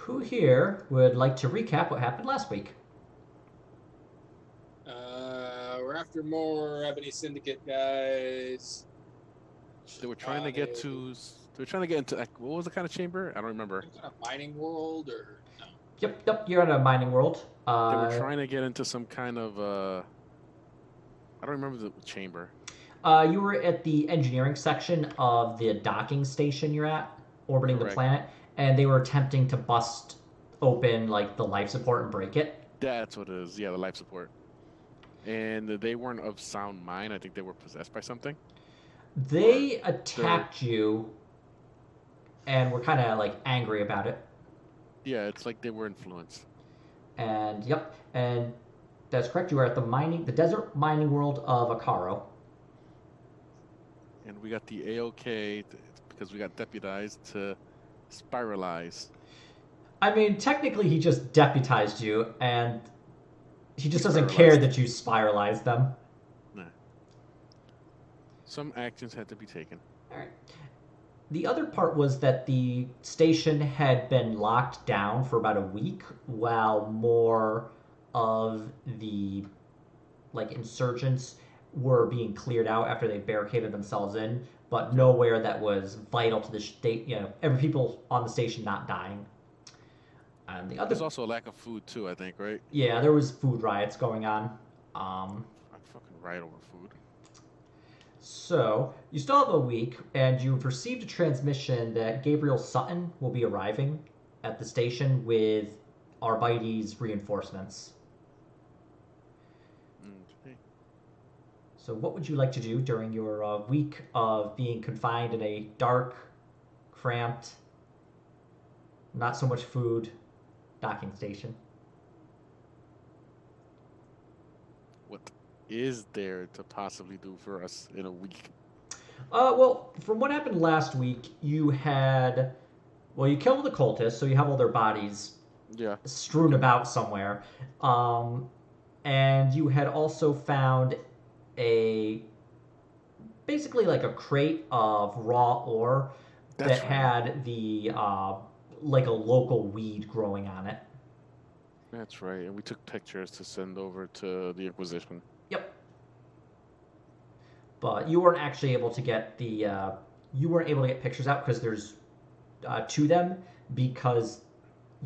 who here would like to recap what happened last week? We're after more Ebony Syndicate guys. They were trying to get to. They were trying to get into. What was the kind of chamber? I don't remember. Some kind of mining world or no? Yep, you're in a mining world. They were trying to get into some kind of. I don't remember the chamber. You were at the engineering section of the docking station you're at, orbiting Correct. the planet, and they were attempting to bust open like the life support and break it. That's what it is. Yeah, the life support. And they weren't of sound mind. I think they were possessed by something. They attacked you and were kind of like angry about it. Yeah, it's like they were influenced. And and that's correct. You are at the desert mining world of Acarro. And we got the AOK because we got deputized to spiralize. I mean, technically, he just deputized you, and he just doesn't care that you spiralize them. Nah. Some actions had to be taken. All right. The other part was that the station had been locked down for about a week while more of the insurgents were being cleared out after they barricaded themselves in, but nowhere that was vital to the state. Every people on the station not dying. There's also a lack of food too, I think, right? Yeah, there was food riots going on. I fucking riot over food. So you still have a week, and you've received a transmission that Gabriel Sutton will be arriving at the station with Arbites reinforcements. Okay. So what would you like to do during your week of being confined in a dark, cramped, not so much food docking station? What is there to possibly do for us in a week? Well, from what happened last week, you killed the cultists, so you have all their bodies strewn about somewhere. And you had also found basically like a crate of raw ore that had the like a local weed growing on it. That's right, and we took pictures to send over to the Inquisition. Yep. But you weren't actually able to get pictures out because there's to them, because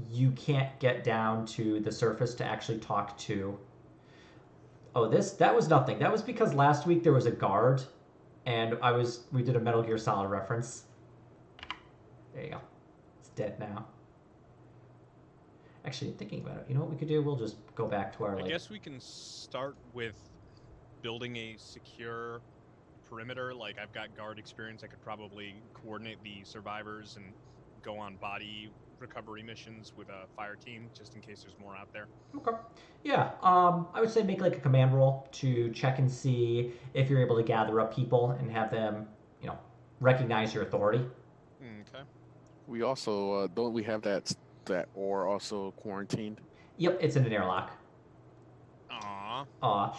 you can't get down to the surface to actually talk to. Oh, that was nothing. That was because last week there was a guard, and we did a Metal Gear Solid reference. There you go. It's dead now. Actually, thinking about it, you know what we could do? We'll just go back to our. I guess we can start with building a secure perimeter. Like, I've got guard experience. I could probably coordinate the survivors and go on body recovery missions with a fire team, just in case there's more out there. Okay. Yeah. I would say make like a command roll to check and see if you're able to gather up people and have them, recognize your authority. Okay. We also don't we have that ore also quarantined? Yep, it's in an airlock. Aww.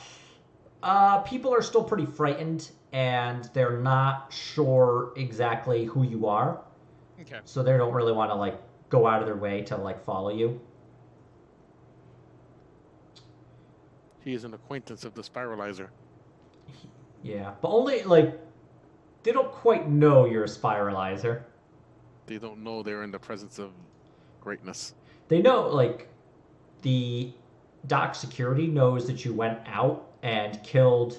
People are still pretty frightened, and they're not sure exactly who you are. Okay. So they don't really want to go out of their way to follow you. He is an acquaintance of the spiralizer. Yeah, but only they don't quite know you're a spiralizer. They don't know they're in the presence of greatness. They know the dock security knows that you went out and killed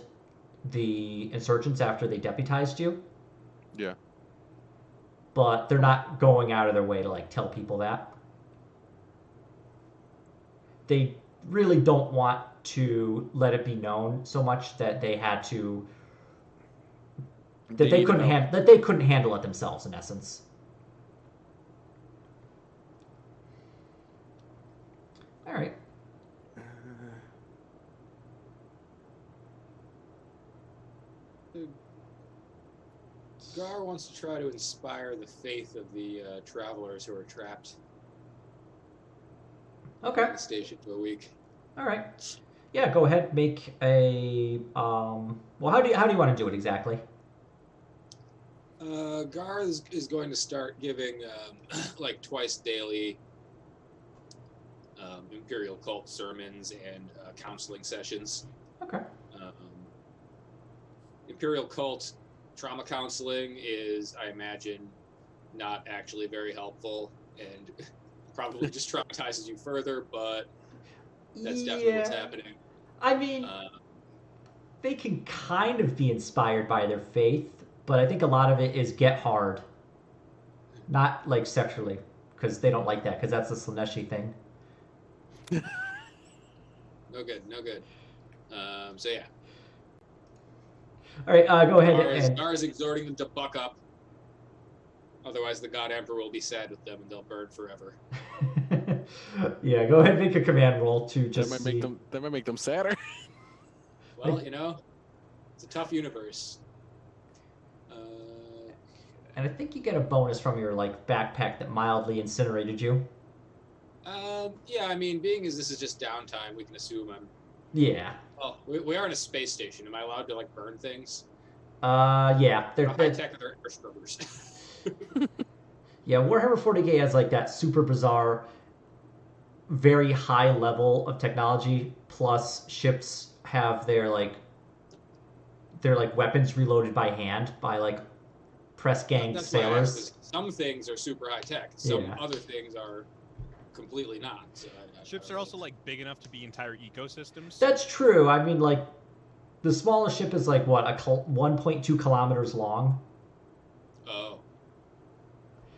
the insurgents after they deputized you. Yeah. But they're not going out of their way to tell people that. They really don't want to let it be known so much that they had to that they couldn't handle it themselves, in essence. All right. Gar wants to try to inspire the faith of the travelers who are trapped. Okay. In the station for a week. All right. Yeah, go ahead. Make a. Well, how do you want to do it exactly? Gar is going to start giving twice daily Imperial cult sermons and counseling sessions. Okay. Um, Imperial cult trauma counseling is, I imagine, not actually very helpful and probably just traumatizes you further, but that's definitely what's happening. I mean, they can kind of be inspired by their faith, but I think a lot of it is get hard. Not like sexually, because they don't like that, because that's the Slaneshi thing. No good. So yeah. All right, go ahead Gar is exhorting them to buck up. Otherwise, the God Emperor will be sad with them and they'll burn forever. Yeah, go ahead and make a command roll to just that might make them sadder. Well, it's a tough universe. And I think you get a bonus from your backpack that mildly incinerated you. Yeah, I mean, being as this is just downtime, we can assume I'm. Yeah. Oh, we are in a space station. Am I allowed to burn things? Yeah. They're high tech with their air scrubbers. Yeah, Warhammer 40K has that super bizarre, very high level of technology. Plus, ships have their weapons reloaded by hand by press gang That's sailors. Some things are super high tech. Some other things are completely not. So Ships are also big enough to be entire ecosystems. That's true. I mean, the smallest ship is 1.2 kilometers long. Oh.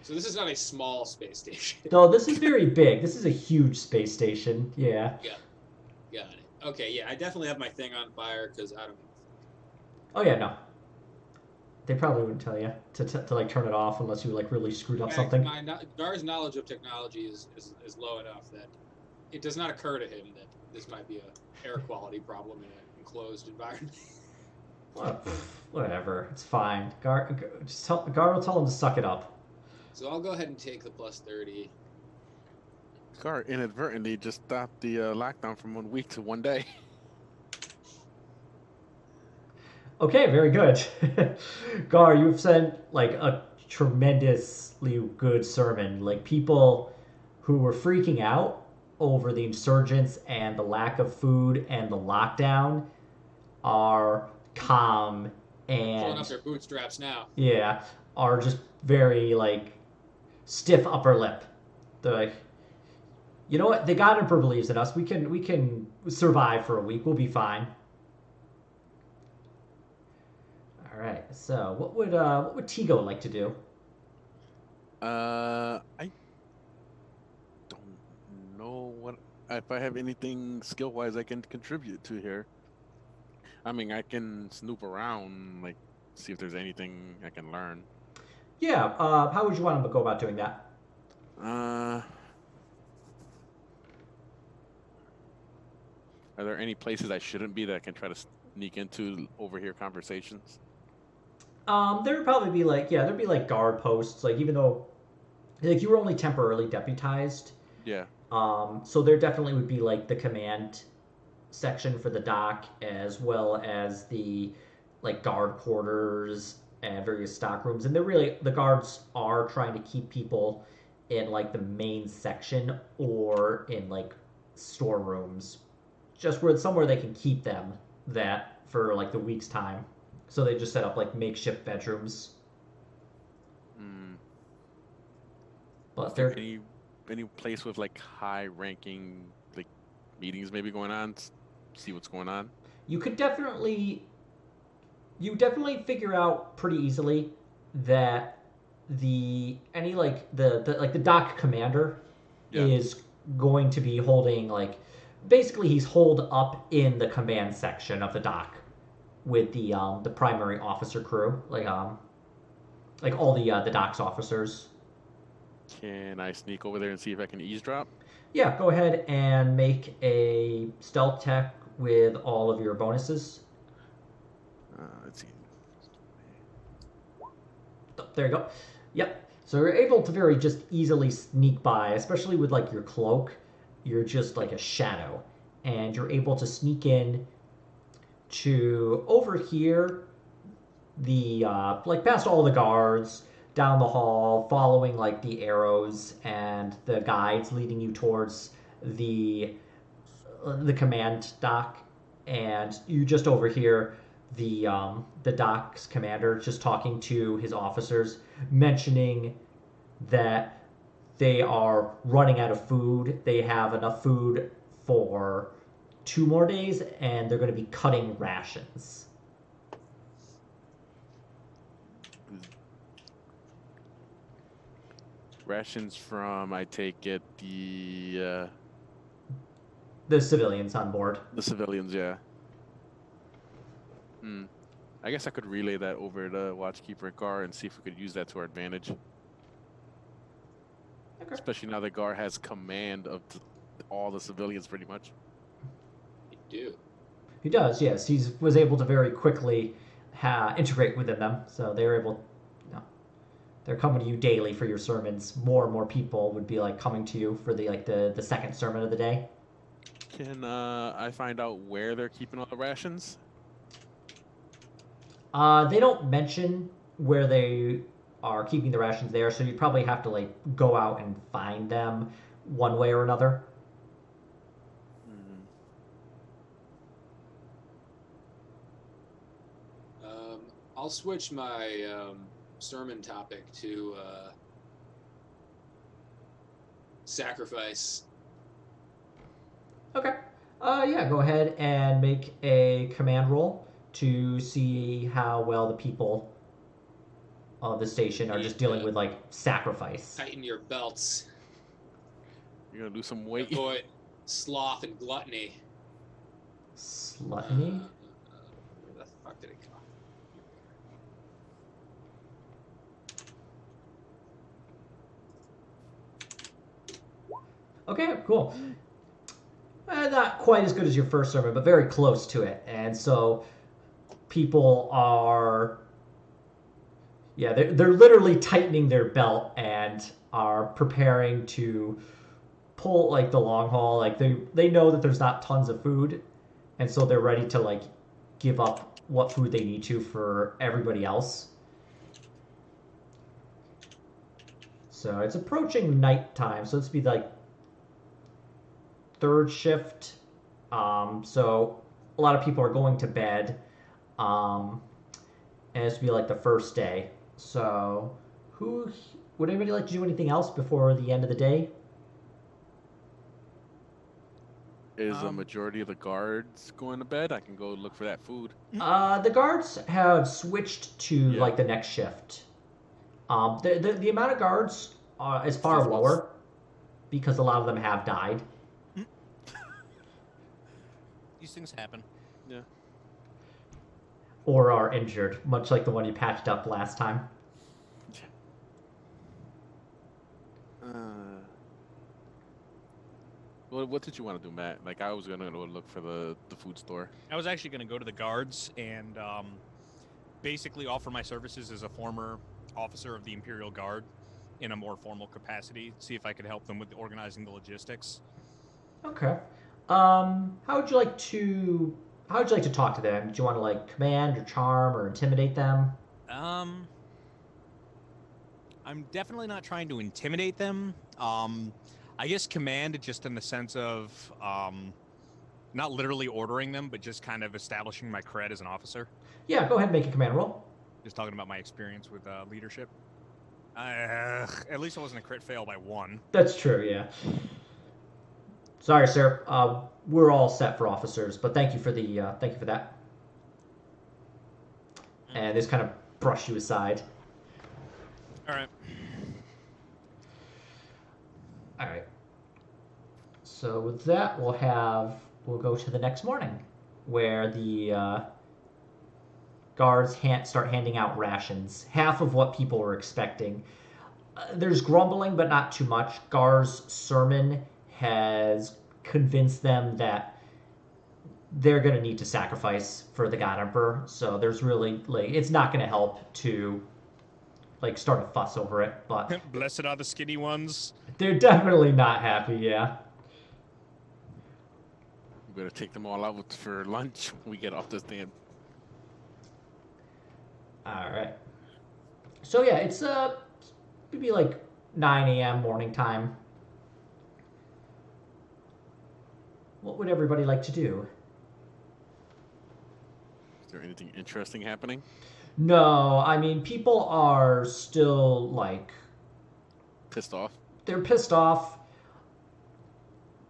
So this is not a small space station. No, this is very big. This is a huge space station. Yeah. Yeah. Got it. Okay, yeah, I definitely have my thing on fire because I don't. Oh yeah, no. They probably wouldn't tell you to turn it off unless you really screwed up something. Gar's knowledge of technology is low enough that it does not occur to him that this might be a air quality problem in an enclosed environment. Whatever, it's fine. Gar will tell him to suck it up. So I'll go ahead and take the plus 30. Gar inadvertently just stopped the lockdown from 1 week to 1 day. Okay, very good. Gar, you've said a tremendously good sermon. People who were freaking out over the insurgents and the lack of food and the lockdown are calm and pulling up their bootstraps now. Yeah, are just very stiff upper lip. They're like, you know what? The God Emperor believes in us. We can survive for a week. We'll be fine. All right. So, what would Tigo like to do? I don't know if I have anything skill wise I can contribute to here. I mean, I can snoop around, see if there's anything I can learn. Yeah. How would you want to go about doing that? Are there any places I shouldn't be that I can try to sneak into overhear conversations? There would probably be there'd be guard posts. Even though you were only temporarily deputized. Yeah. So there definitely would be the command section for the dock, as well as the guard quarters and various stock rooms. And the guards are trying to keep people in the main section or in storerooms, just somewhere they can keep them that for the week's time. So they just set up makeshift bedrooms. But there any place with high ranking meetings maybe going on? See what's going on. You definitely figure out pretty easily that the dock commander is going to be holding basically he's holed up in the command section of the dock with the primary officer crew, all the dock's officers. Can I sneak over there and see if I can eavesdrop? Yeah, go ahead and make a stealth check with all of your bonuses. Let's see. There you go. Yep. So you're able to very just easily sneak by, especially with your cloak. You're just a shadow, and you're able to sneak in to overhear the past all the guards down the hall, following the arrows and the guides leading you towards the command dock, and you just overhear the dock's commander just talking to his officers, mentioning that they are running out of food. They have enough food for 2 more days, and they're going to be cutting rations. Rations from, I take it, The civilians on board. the civilians, yeah. I guess I could relay that over to Watchkeeper Gar and see if we could use that to our advantage. Okay. Especially now that Gar has command of all the civilians, pretty much. You do. He does, yes. He was able to very quickly integrate within them, so they were able. They're coming to you daily for your sermons. More and more people would be like coming to you for the second sermon of the day. Can I find out where they're keeping all the rations? They don't mention where they are keeping the rations there, so you'd probably have to like go out and find them one way or another. I'll switch my sermon topic to sacrifice. Okay. Yeah, go ahead and make a command roll to see how well the people of the station are just dealing with like sacrifice. Tighten your belts. You're gonna do some weight. Avoid sloth and gluttony. Slutny? Where the fuck did it go? Okay, cool. Not quite as good as your first sermon, but very close to it. And so people are, yeah, they're literally tightening their belt and are preparing to pull like the long haul. Like they know that there's not tons of food, and so they're ready to like give up what food they need to for everybody else. So it's approaching nighttime, so it's be like third shift. So a lot of people are going to bed. And it's be like the first day. So would anybody like to do anything else before the end of the day? Is a majority of the guards going to bed? I can go look for that food. The guards have switched to like the next shift. The amount of guards is far lower because a lot of them have died. These things happen. Yeah. Or are injured, much like the one you patched up last time. What did you want to do, Matt? Like, I was gonna go look for the food store. I was actually going to go to the guards and basically offer my services as a former officer of the Imperial Guard in a more formal capacity. See if I could help them with organizing the logistics. Okay. How would you like to talk to them? Do you want to like command or charm or intimidate them? I'm definitely not trying to intimidate them. I guess command just in the sense of not literally ordering them, but just kind of establishing my cred as an officer. Yeah, go ahead and make a command roll. Just talking about my experience with leadership. At least I wasn't a crit fail by 1. That's true, yeah. Sorry, sir. We're all set for officers, but thank you for that. And this kind of brush you aside. All right. All right. So with that, we'll go to the next morning, where the guards start handing out rations, half of what people were expecting. There's grumbling, but not too much. Gar's sermon has convinced them that they're going to need to sacrifice for the God Emperor. So there's really it's not going to help to start a fuss over it. But blessed are the skinny ones. They're definitely not happy. Yeah. We're gonna take them all out for lunch when we get off this damn. All right. So yeah, it's maybe like 9 a.m. morning time. what would everybody like to do? Is there anything interesting happening? No, I mean, people are still, like, Pissed off? they're pissed off.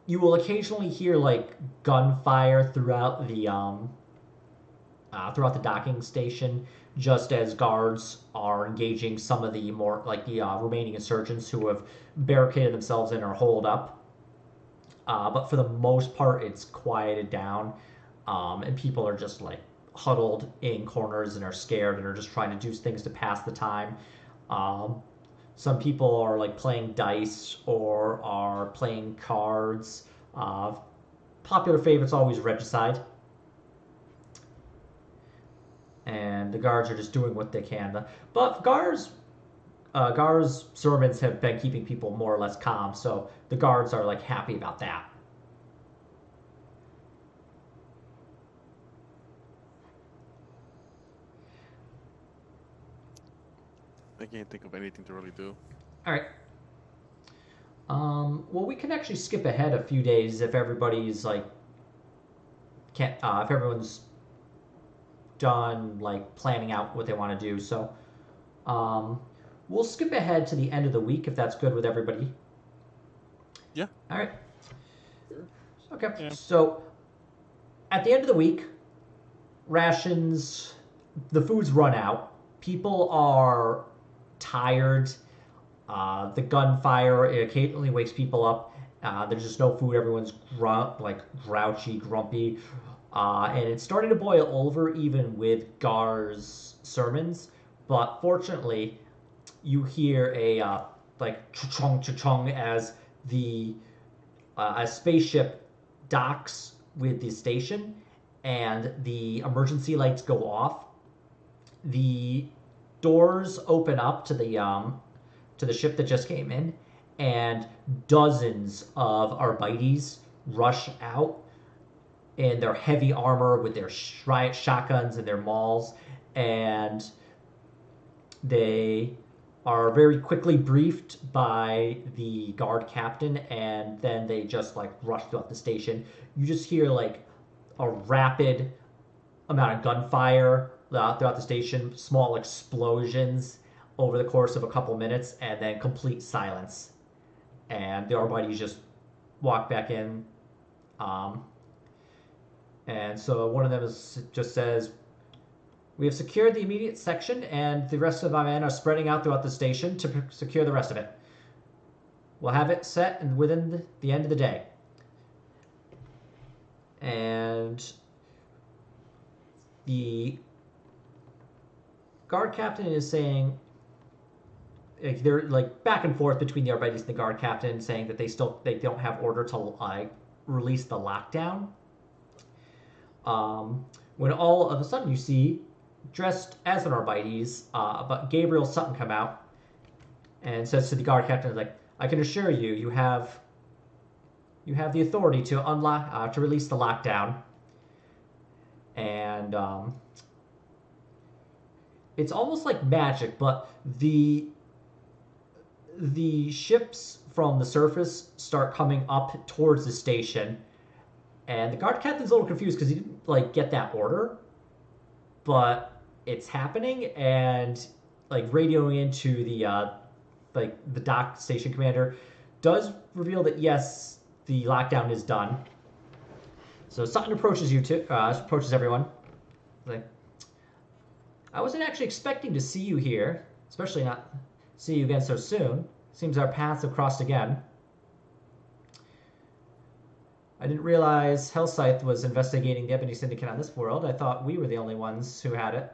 You will occasionally hear, like, gunfire throughout the docking station, just as guards are engaging some of the more, like, the remaining insurgents who have barricaded themselves in or holed up. But for the most part, it's quieted down, and people are just, like, huddled in corners and are scared and are just trying to do things to pass the time. Some people are, like, playing dice or are playing cards. Popular favorite's always Regicide. And the guards are just doing what they can. But Gar's sermons have been keeping people more or less calm, so the guards are, like, happy about that. I can't think of anything to really do. All right. Well, we can actually skip ahead a few days if everybody's like if everyone's done like planning out what they want to do. So, we'll skip ahead to the end of the week if that's good with everybody. Yeah. All right. Sure. Okay. Yeah. So, at the end of the week, rations, the food's run out. People are tired. The gunfire occasionally wakes people up. There's just no food. Everyone's grouchy, grumpy. And it's starting to boil over even with Gar's sermons. But fortunately, you hear a cha-chong, cha-chong as a spaceship docks with the station and the emergency lights go off. The doors open up to the ship that just came in, and dozens of Arbites rush out in their heavy armor with their shotguns and their mauls, and they are very quickly briefed by the guard captain, and then they just like rush throughout the station. You just hear like a rapid amount of gunfire throughout the station, small explosions over the course of a couple minutes, and then complete silence. And the Arbites just walk back in. And so one of them just says, "We have secured the immediate section, and the rest of my men are spreading out throughout the station to secure the rest of it. We'll have it set within the end of the day." And the guard captain is saying, they're like back and forth between the Arbites and the guard captain, saying that they don't have order to release the lockdown. When all of a sudden you see, dressed as an Arbites, but Gabriel Sutton come out and says to the guard captain, like, "I can assure you, you have the authority to unlock to release the lockdown." And it's almost like magic, but the ships from the surface start coming up towards the station, and the guard captain's a little confused because he didn't like get that order, but it's happening, and like radioing into the dock station commander does reveal that yes, the lockdown is done. So Sutton approaches approaches everyone. Like, "I wasn't actually expecting to see you here, especially not see you again so soon. Seems our paths have crossed again. I didn't realize Hellscythe was investigating the Ebony Syndicate on this world. I thought we were the only ones who had it."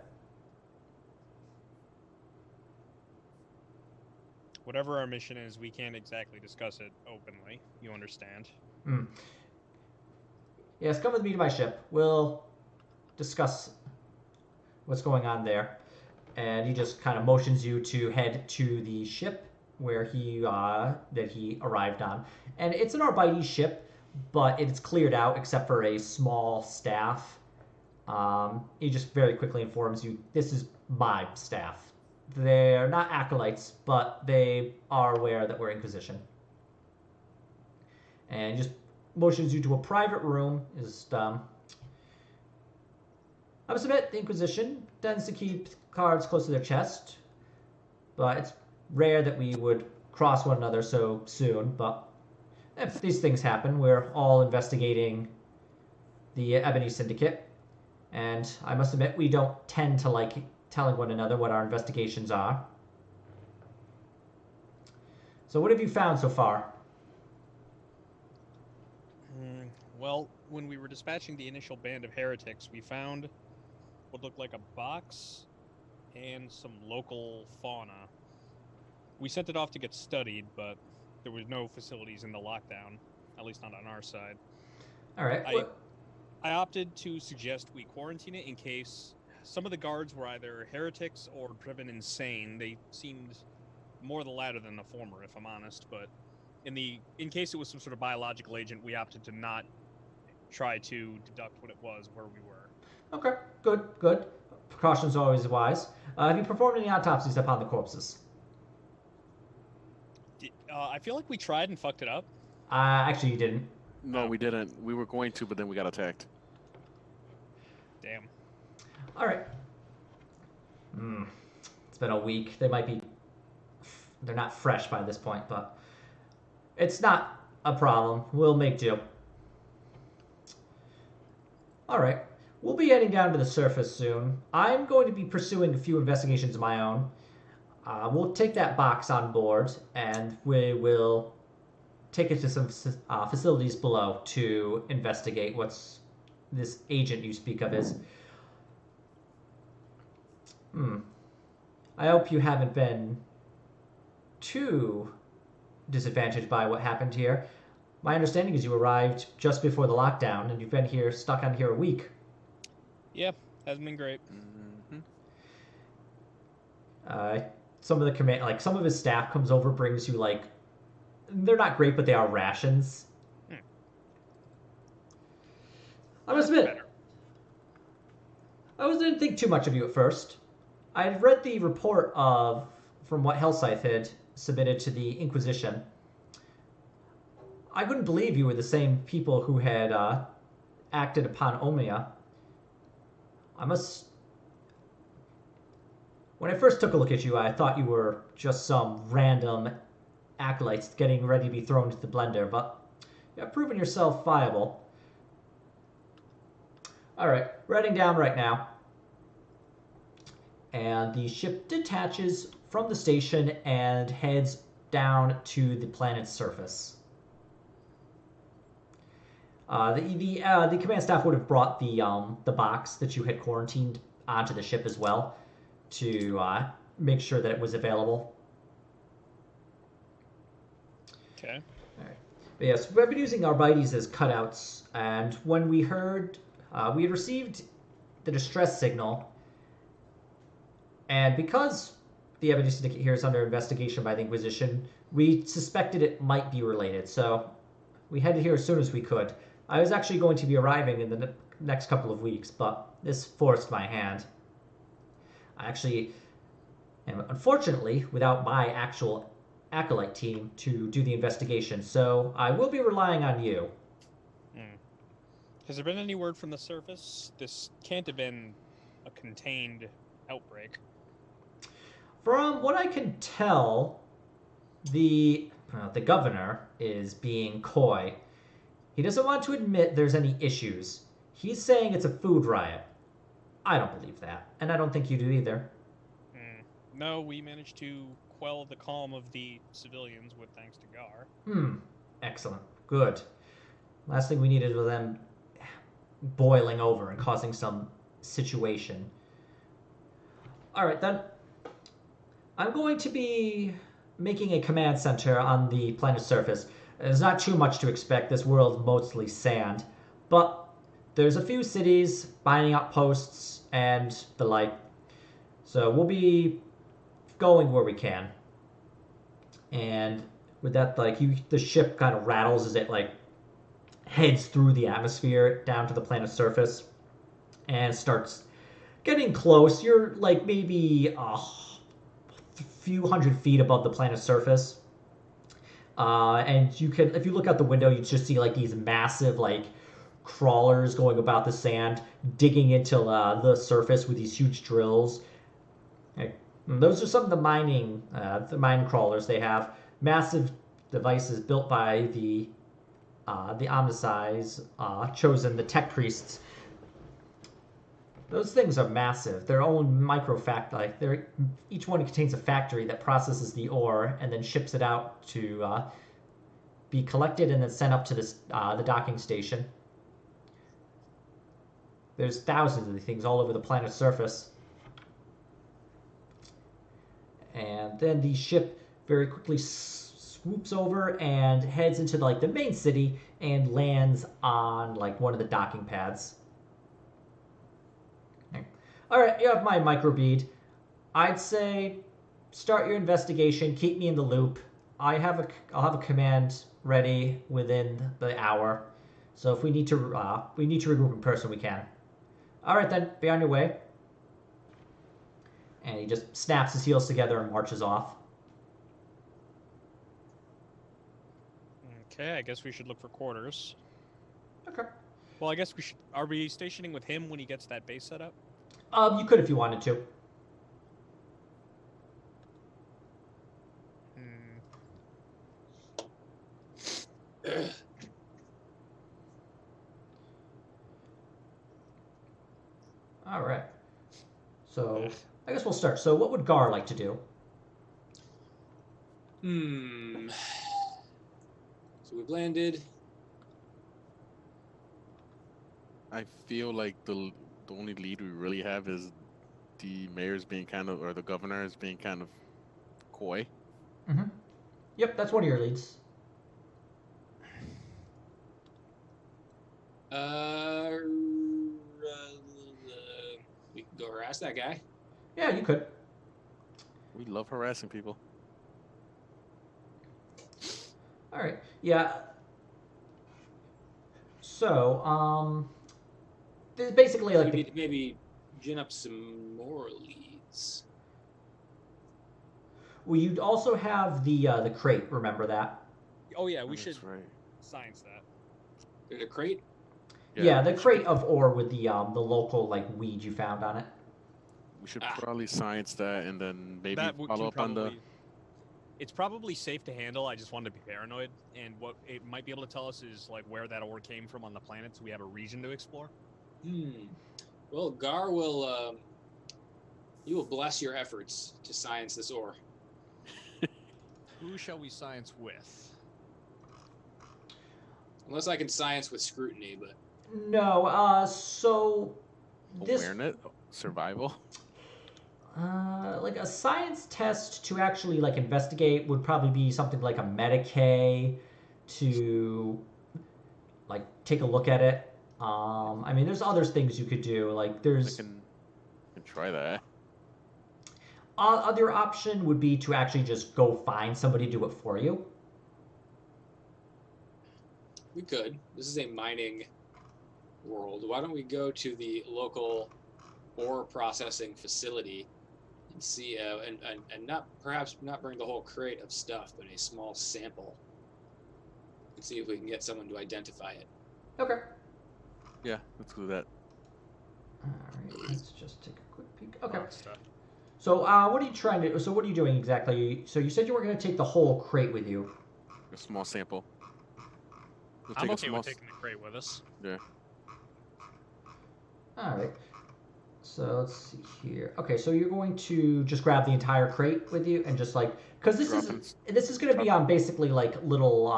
Whatever our mission is, we can't exactly discuss it openly. You understand? Yes, come with me to my ship. We'll discuss what's going on there. And he just kind of motions you to head to the ship where he arrived on. And it's an Arbite ship, but it's cleared out except for a small staff. He just very quickly informs you, "This is my staff. They're not Acolytes, but they are aware that we're Inquisition." And just motions you to a private room. I must admit, the Inquisition tends to keep cards close to their chest, but it's rare that we would cross one another so soon. But if these things happen, we're all investigating the Ebony Syndicate, and I must admit, we don't tend to like telling one another what our investigations are. So what have you found so far? Well, when we were dispatching the initial band of heretics, we found what looked like a box and some local fauna. We sent it off to get studied, but there was no facilities in the lockdown, at least not on our side. All right. I opted to suggest we quarantine it in case some of the guards were either heretics or driven insane. They seemed more the latter than the former, if I'm honest, but in case it was some sort of biological agent, we opted to not try to deduct what it was where we were. Okay, good. Precautions are always wise. Have you performed any autopsies upon the corpses? I feel like we tried and fucked it up. Actually, you didn't. No, we didn't. We were going to, but then we got attacked. Damn. All right. It's been a week. They're not fresh by this point, but it's not a problem. We'll make do. All right. We'll be heading down to the surface soon. I'm going to be pursuing a few investigations of my own. We'll take that box on board, and we will take it to some facilities below to investigate what's this agent you speak of is. I hope you haven't been too disadvantaged by what happened here. My understanding is you arrived just before the lockdown, and you've been stuck on here a week. Yeah, hasn't been great. Some of the some of his staff comes over, brings you they're not great, but they are rations. I must admit, I didn't think too much of you at first. I had read the report from what Hellscythe had submitted to the Inquisition. I couldn't believe you were the same people who had acted upon Omnia. When I first took a look at you, I thought you were just some random acolytes getting ready to be thrown into the blender, but you have proven yourself viable. Alright, we're heading down right now. And the ship detaches from the station and heads down to the planet's surface. The command staff would have brought the box that you had quarantined onto the ship as well to make sure that it was available. Okay. All right. But yes, we've been using Arbites as cutouts, and when we heard, we had received the distress signal, and because the Ebony Syndicate here is under investigation by the Inquisition, we suspected it might be related, so we headed here as soon as we could. I was actually going to be arriving in the next couple of weeks, but this forced my hand. I actually am, unfortunately, without my actual Acolyte team to do the investigation, so I will be relying on you. Has there been any word from the surface? This can't have been a contained outbreak. From what I can tell, the governor is being coy. He doesn't want to admit there's any issues. He's saying it's a food riot. I don't believe that, and I don't think you do either. No, we managed to quell the calm of the civilians with thanks to Gar. Excellent. Good. Last thing we needed was them boiling over and causing some situation. All right, then. I'm going to be making a command center on the planet's surface. There's not too much to expect. This world's mostly sand. But there's a few cities, binding outposts, and the like. So we'll be going where we can. And with that, the ship kind of rattles as it, heads through the atmosphere down to the planet's surface and starts getting close. You're, maybe a few hundred feet above the planet's surface. And you can, if you look out the window, you just see like these massive like crawlers going about the sand, digging into the surface with these huge drills. Okay. And those are some of the mine crawlers they have. Massive devices built by the Omnisize, chosen the tech priests. Those things are massive. Their own like each one contains a factory that processes the ore and then ships it out to be collected and then sent up to the docking station. There's thousands of these things all over the planet's surface. And then the ship very quickly swoops over and heads into like the main city and lands on like one of the docking pads. Okay. All right, you have my microbead. I'd say start your investigation. Keep me in the loop. I'll have a command ready within the hour. So if we need to regroup in person, we can. All right then, be on your way. And he just snaps his heels together and marches off. Okay, I guess we should look for quarters. Okay. Well, I guess we should. Are we stationing with him when he gets that base set up? You could if you wanted to. All right. So I guess we'll start. So what would Gar like to do? So we've landed. I feel like the only lead we really have is the mayor's being kind of, or the governor is being kind of coy. Mm-hmm. Yep, that's one of your leads. We can go harass that guy. Yeah, you could. We love harassing people. All right. Yeah. So, there's basically like we need to maybe gin up some more leads. Well, you'd also have the crate. Remember that? Oh yeah, we should right. science that. There's a crate. Yeah, the crate of ore with the local like weed you found on it. We should probably science that and then maybe That follow up on the. It's probably safe to handle. I just wanted to be paranoid, and what it might be able to tell us is like where that ore came from on the planet, so we have a region to explore. Well, Gar will. You will bless your efforts to science this ore. Who shall we science with? Unless I can science with scrutiny, but No. So this Awareness, survival. like a science test to actually like investigate would probably be something like a Medicaid to like take a look at it. I mean, there's other things you could do. Like there's I can try that. other option would be to actually just go find somebody to do it for you. we could. This is a mining world. Why don't we go to the local ore processing facility and see, and not perhaps not bring the whole crate of stuff, but a small sample, and see if we can get someone to identify it. Okay. Yeah, let's do that. All right. Let's just take a quick peek. Okay. Stuff. So, what are you trying to? So, what are you doing exactly? So, you said you were going to take the whole crate with you. A small sample. We'll I'm take a okay small with taking the crate with us. Yeah. All right. So let's see here. Okay, so you're going to just grab the entire crate with you and just like, because this is going to be on basically like a little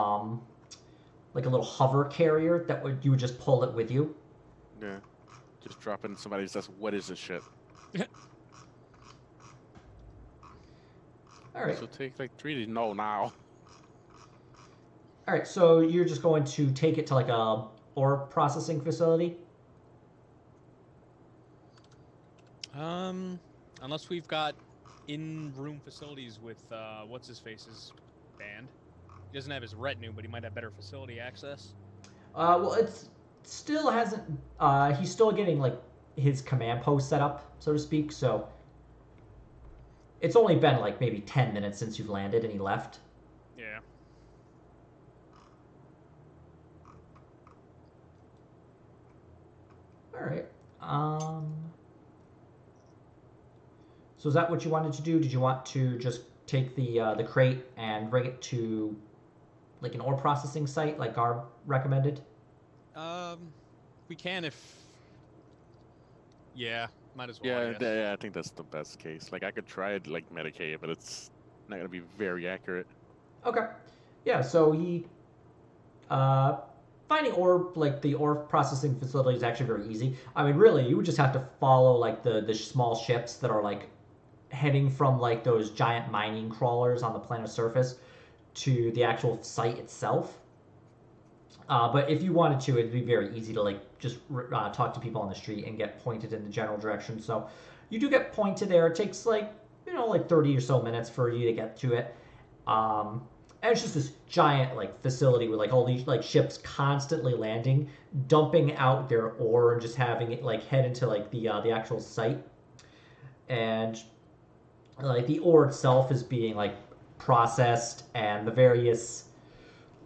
hover carrier that you would just pull it with you. Yeah. Just drop it in somebody's desk. What is this shit? All right. So take like 3 to know now. All right, so you're just going to take it to like a ore processing facility? Unless we've got in-room facilities with what's his face's band. He doesn't have his retinue, but he might have better facility access. Well, it's still hasn't. He's still getting like his command post set up, so to speak. So it's only been like maybe 10 minutes since you've landed and he left. Yeah. All right. So is that what you wanted to do? Did you want to just take the crate and bring it to like an ore processing site, like Garb recommended? We can if. Yeah, might as well. Yeah, I guess. yeah, I think that's the best case. Like I could try it like Medicaid, but it's not gonna be very accurate. Okay. Yeah. So he uh, finding ore like the ore processing facility is actually very easy. I mean, really, you would just have to follow like the small ships that are like heading from like those giant mining crawlers on the planet's surface to the actual site itself. But if you wanted to, it'd be very easy to like just talk to people on the street and get pointed in the general direction. So you do get pointed there. It takes like like 30 or so minutes for you to get to it. And it's just this giant like facility with like all these like ships constantly landing, dumping out their ore and just having it like head into like the actual site. And like the ore itself is being like processed, and the various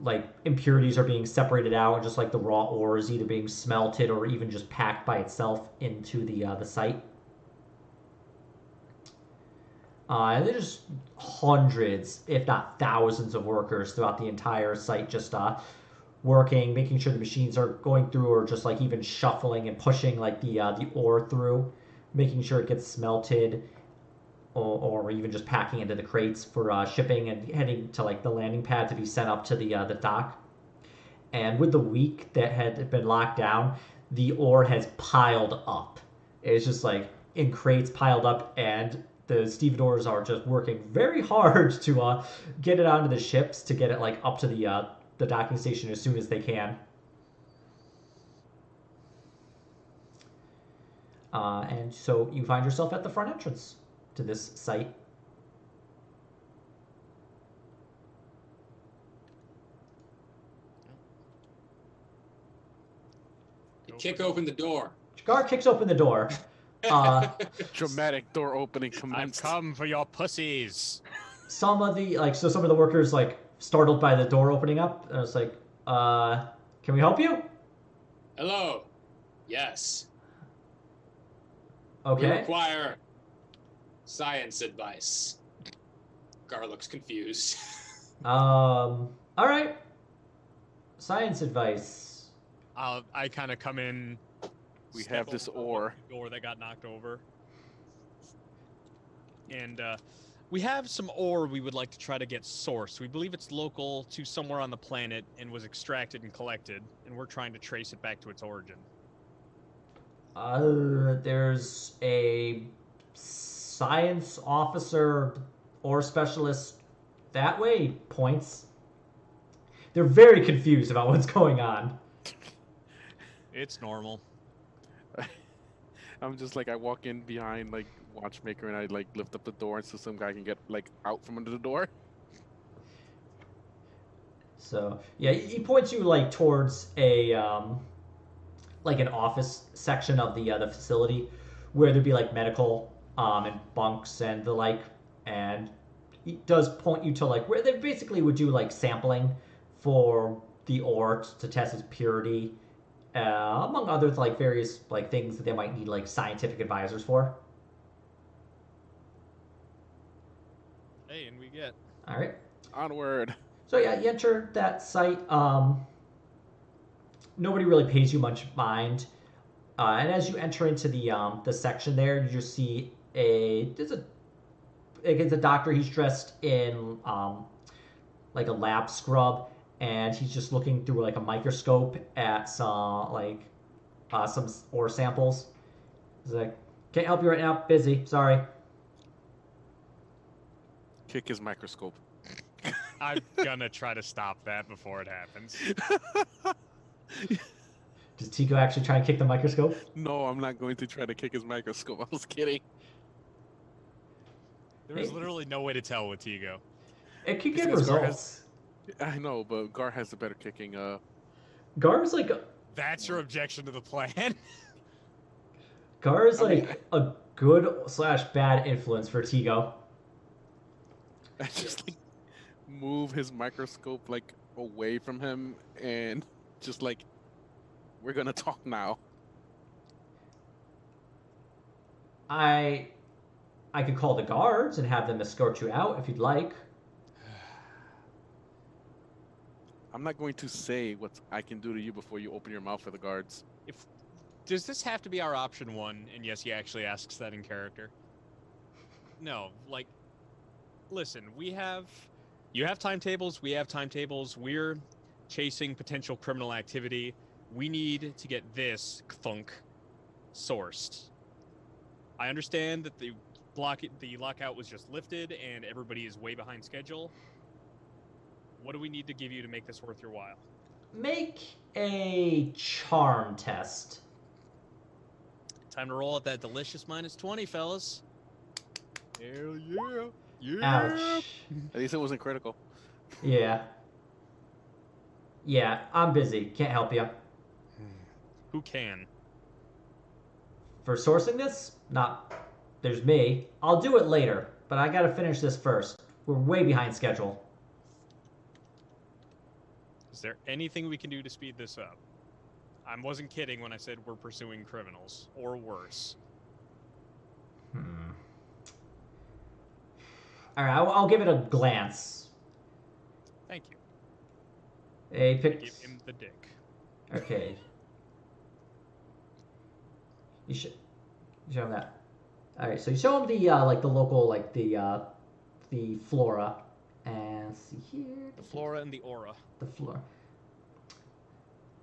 like impurities are being separated out, and just like the raw ore is either being smelted or even just packed by itself into the site. And there's hundreds, if not thousands, of workers throughout the entire site, just working, making sure the machines are going through, or just like even shuffling and pushing like the ore through, making sure it gets smelted, or even just packing into the crates for shipping and heading to like the landing pad to be sent up to the dock. And with the week that had been locked down, the ore has piled up. It's just like in crates piled up, and the stevedores are just working very hard to get it onto the ships to get it like up to the docking station as soon as they can. And so you find yourself at the front entrance to this site. You kick open the door. Gar kicks open the door. Dramatic door opening I've commenced. come for your pussies. Some of the workers like startled by the door opening up, and it's like, can we help you? Hello. Yes. We Okay. require science advice. Gar looks confused. All right. Science advice. I kind of come in. We step have this over ore. the door that got knocked over, and we have some ore we would like to try to get sourced. We believe it's local to somewhere on the planet and was extracted and collected, and we're trying to trace it back to its origin. There's a science officer or specialist that way. Points. They're very confused about what's going on. It's normal. I'm just like, I walk in behind like watchmaker and I like lift up the door so some guy can get like out from under the door. So yeah, he points you like towards a like an office section of the facility where there'd be like medical and bunks and the like, and he does point you to like where they basically would do like sampling for the ore to test its purity, among other like various like things that they might need like scientific advisors for. Hey, and we get. All right. Onward. So yeah, you enter that site. Nobody really pays you much mind, and as you enter into the section there, you just see it's a doctor. He's dressed in like a lab scrub, and he's just looking through like a microscope at some ore samples. He's like, "Can't help you right now. Busy. Sorry." Kick his microscope. I'm gonna try to stop that before it happens. Does Tico actually try and kick the microscope? No, I'm not going to try to kick his microscope. I was kidding. There was literally no way to tell with Tigo. It could get Because Gar results. I know, but Gar has the better kicking. Gar's like That's your objection to the plan? Gar is I mean, like a good / bad influence for Tigo. I just like move his microscope like away from him and just like, we're gonna talk now. I could call the guards and have them escort you out if you'd like. I'm not going to say what I can do to you before you open your mouth for the guards. Does this have to be our option one? And yes, he actually asks that in character. No, like, listen, you have timetables, we have timetables, we're chasing potential criminal activity. We need to get this thunk sourced. I understand that the lockout was just lifted and everybody is way behind schedule. What do we need to give you to make this worth your while? Make a charm test. Time to roll at that delicious -20, fellas. Hell yeah. Yeah. Ouch. At least it wasn't critical. Yeah. Yeah, I'm busy. Can't help you. Who can? For sourcing this? Not. There's me. I'll do it later, but I gotta finish this first. We're way behind schedule. Is there anything we can do to speed this up? I wasn't kidding when I said we're pursuing criminals, or worse. Alright, I'll give it a glance. Thank you. A pick. Give him the dick. Okay. You show him that. Alright, so you show him the like the local like the flora, and let's see here. The flora and the aura. The flora.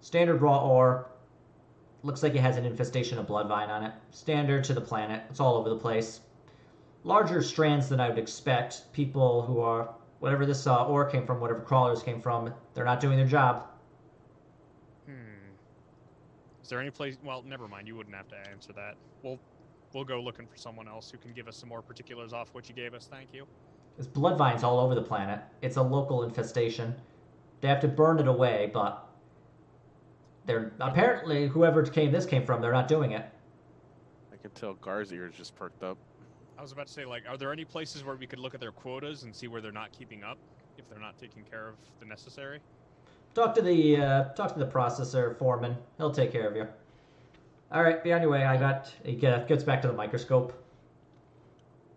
Standard raw ore. Looks like it has an infestation of bloodvine on it. Standard to the planet. It's all over the place. Larger strands than I would expect. People who are whatever this ore came from, whatever crawlers came from, they're not doing their job. Is there any place? Well, never mind. You wouldn't have to answer that. We'll go looking for someone else who can give us some more particulars off what you gave us. Thank you. There's bloodvines all over the planet. It's a local infestation. They have to burn it away, but they're apparently whoever this came from, they're not doing it. I can tell Gar's ears just perked up. I was about to say, like, are there any places where we could look at their quotas and see where they're not keeping up, if they're not taking care of the necessary? Talk to the processor foreman. He'll take care of you. All right, be on your way. He gets back to the microscope.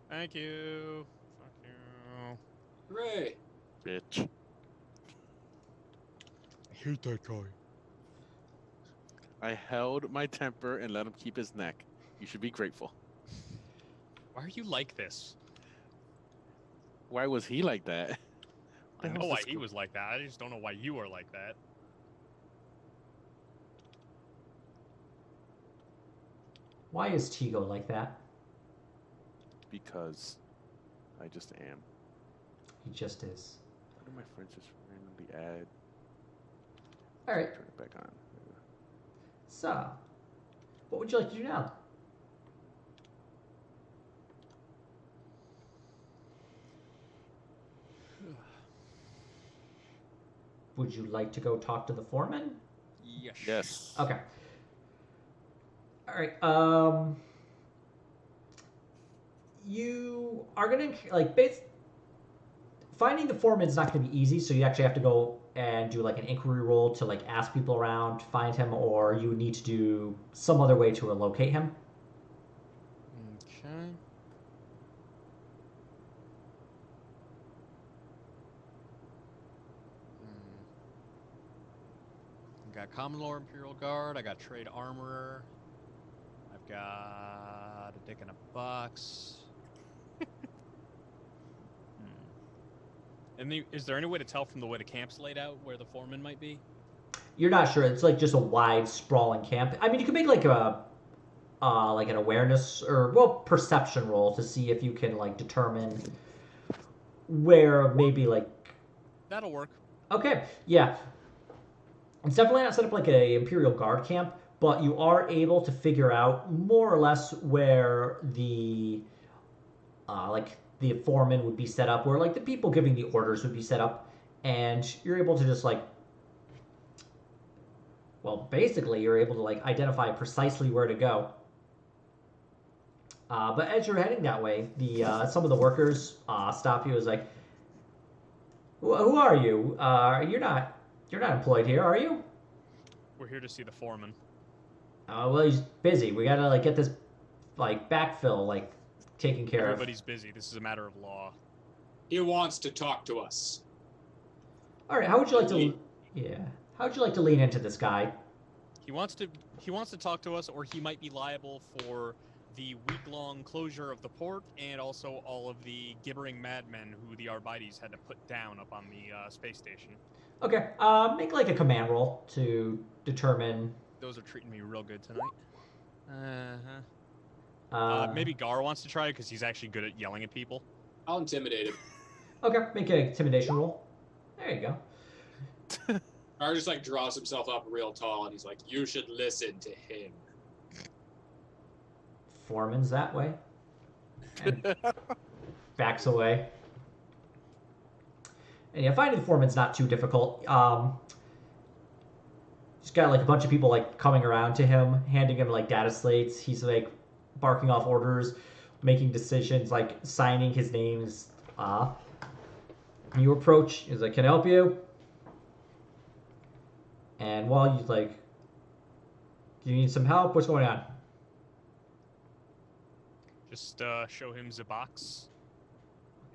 Thank you. Fuck you. Hooray! Bitch. I hate that guy. I held my temper and let him keep his neck. You should be grateful. Why are you like this? Why was he like that? I know why he was like that. I just don't know why you are like that. Why is Tigo like that? Because I just am. He just is. Why do my friends just randomly add? All right. Turn it back on. So, what would you like to do now? Would you like to go talk to the foreman? Yes. Yes. Okay. All right. You are gonna finding the foreman is not gonna be easy. So you actually have to go and do like an inquiry roll to like ask people around to find him, or you need to do some other way to locate him. Okay. I got Common Law Imperial Guard. I got Trade Armorer. I've got a dick in a box. And is there any way to tell from the way the camp's laid out where the foreman might be? You're not sure. It's like just a wide, sprawling camp. I mean, you can make like an awareness or perception roll to see if you can like determine where maybe like. That'll work. Okay, yeah. It's definitely not set up like a Imperial Guard camp, but you are able to figure out more or less where the the foreman would be set up, where like the people giving the orders would be set up, and you're able to just like, basically you're able to like identify precisely where to go. But as you're heading that way, some of the workers stop you. As like, who are you? You're not employed here, are you? We're here to see the foreman. Well, he's busy. We gotta like get this like backfill, like taken care Everybody's busy. This is a matter of law. He wants to talk to us. of. All right, how would you like to? Yeah, how would you like to lean into this guy? He wants to talk to us, or he might be liable for the week-long closure of the port and also all of the gibbering madmen who the Arbites had to put down up on the space station. Okay, make like a command roll to determine. Those are treating me real good tonight. Maybe Gar wants to try because he's actually good at yelling at people. I'll intimidate him. Okay, make an intimidation roll. There you go. Gar just like draws himself up real tall, and he's like, "You should listen to him." Foreman's that way. And backs away. And yeah, finding the foreman's not too difficult. Just got like a bunch of people like coming around to him, handing him like data slates. He's like barking off orders, making decisions, like signing his names. You approach, he's like, "Can I help you?" And while you like, "Do you need some help? What's going on?" Just show him the box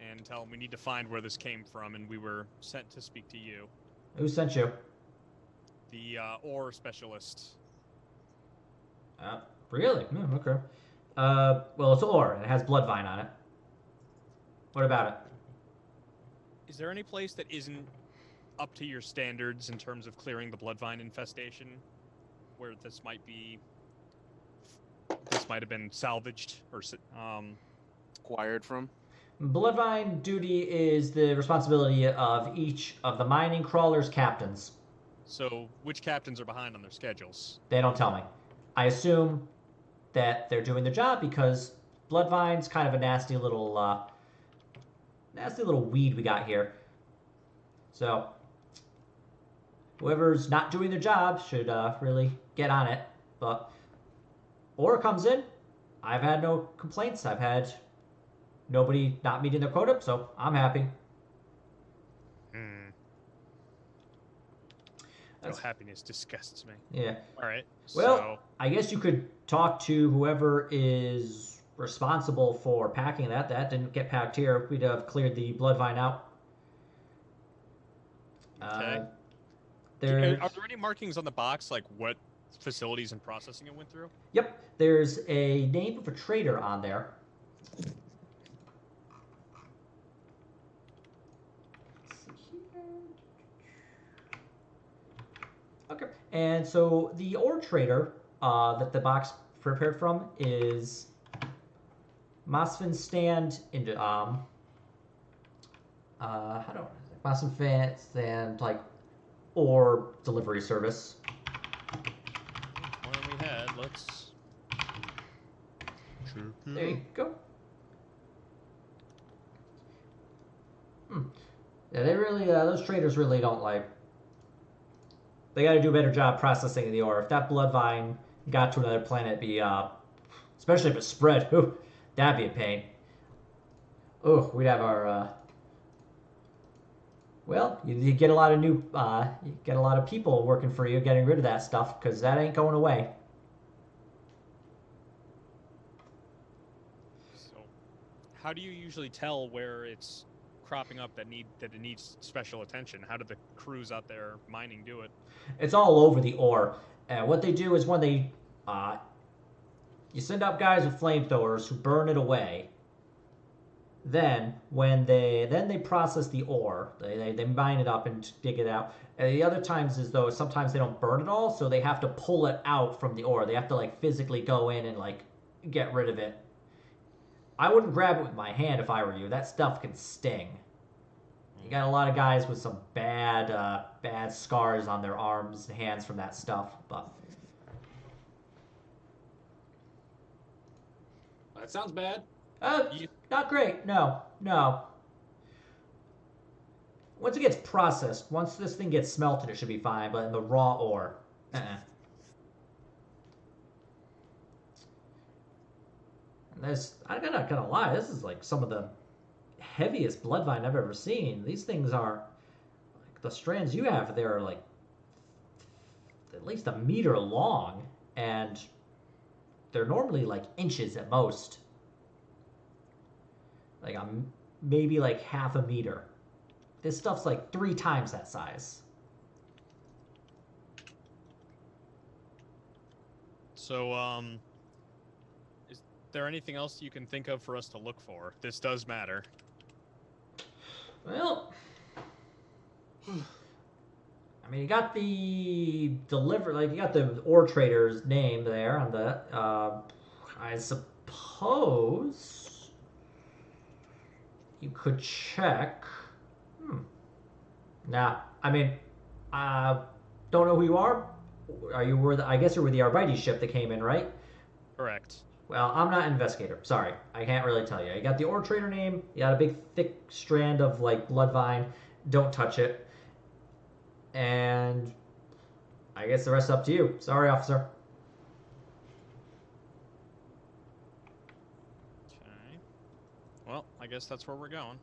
and tell him we need to find where this came from, and we were sent to speak to you. Who sent you? The ore specialist. Really? Okay. Well, it's ore, and it has bloodvine on it. What about it? Is there any place that isn't up to your standards in terms of clearing the bloodvine infestation, where this might have been salvaged or Acquired from? Bloodvine duty is the responsibility of each of the mining crawlers' captains. So, which captains are behind on their schedules? They don't tell me. I assume that they're doing their job because Bloodvine's kind of a nasty little weed we got here. So, whoever's not doing their job should really get on it. But ore comes in. I've had no complaints. I've had nobody not meeting their quota, so I'm happy. Well, happiness disgusts me. Yeah. All right. Well, so, I guess you could talk to whoever is responsible for packing that. That didn't get packed here. We'd have cleared the bloodvine out. okay. Are there any markings on the box, like what facilities and processing it went through? Yep. There's a name of a trader on there. Okay, and so the ore trader that the box prepared from is Masvin Stand into Masvin Stand like ore delivery service. One we had. Let's. There you go. Yeah, they really those traders really don't like. They got to do a better job processing the ore. If that bloodvine got to another planet, it'd be especially if it spread, that'd be a pain. Oh, we'd have our. Well, you get a lot of you get a lot of people working for you, getting rid of that stuff because that ain't going away. So, how do you usually tell where it's cropping up that it needs special attention? How do the crews out there mining do it? It's all over the ore. What they do is when they you send up guys with flamethrowers who burn it away. Then they process the ore. They mine it up and dig it out. And the other times is though sometimes they don't burn it all, so they have to pull it out from the ore. They have to like physically go in and like get rid of it. I wouldn't grab it with my hand if I were you. That stuff can sting. You got a lot of guys with some bad scars on their arms and hands from that stuff, but That sounds bad. not great. No. Once it gets processed, once this thing gets smelted, it should be fine. But in the raw ore, I'm not gonna lie, this is like some of the heaviest bloodvine I've ever seen. These things are like the strands you have there are like at least a meter long, and they're normally like inches at most. Like maybe like half a meter. This stuff's like 3 times that size. So, is there anything else you can think of for us to look for? This does matter. Well, I mean, you got the you got the ore trader's name there on the. I suppose you could check. Nah, I mean, don't know who you are. Are you were I guess you were the Arbites ship that came in, right? Correct. Well, I'm not an investigator. Sorry, I can't really tell you. You got the ore trader name. You got a big thick strand of like blood vine. Don't touch it. And I guess the rest up to you. Sorry, officer. Okay. Well, I guess that's where we're going.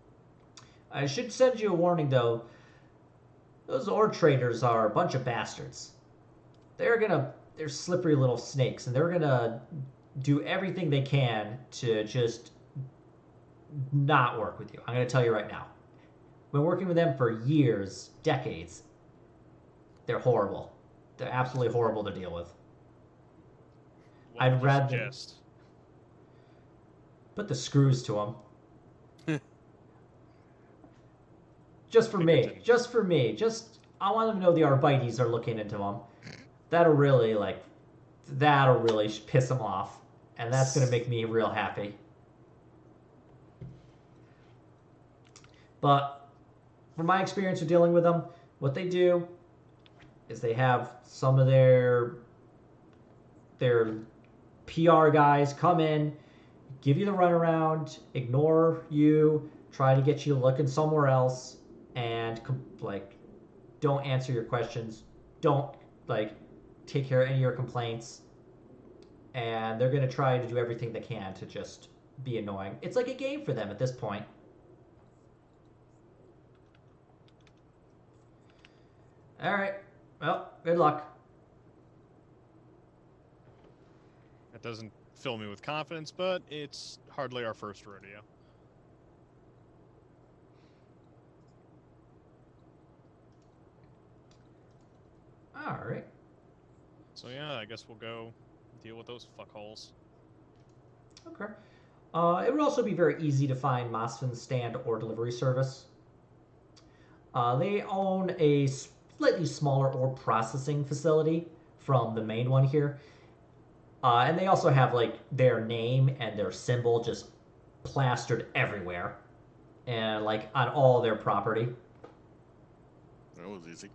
I should send you a warning though. Those ore traders are a bunch of bastards. They're slippery little snakes, and they're gonna do everything they can to just not work with you. I'm gonna tell you right now. Been working with them for years, decades. They're horrible. They're absolutely horrible to deal with. What I'd would you rather suggest? put the screws to them. Just for me. Just for me. I want them to know the Arbites are looking into them. That'll really piss them off, and that's gonna make me real happy. But from my experience with dealing with them, what they do is they have some of their PR guys come in, give you the runaround, ignore you, try to get you looking somewhere else, and don't answer your questions, don't take care of any of your complaints, and they're going to try to do everything they can to just be annoying. It's like a game for them at this point. All right. Well, good luck. That doesn't fill me with confidence, but it's hardly our first rodeo. All right. So yeah, I guess we'll go deal with those fuckholes. Okay. It would also be very easy to find Mosfin's stand or delivery service. They own a slightly smaller ore processing facility from the main one here. And they also have their name and their symbol just plastered everywhere. And on all their property. That was easy.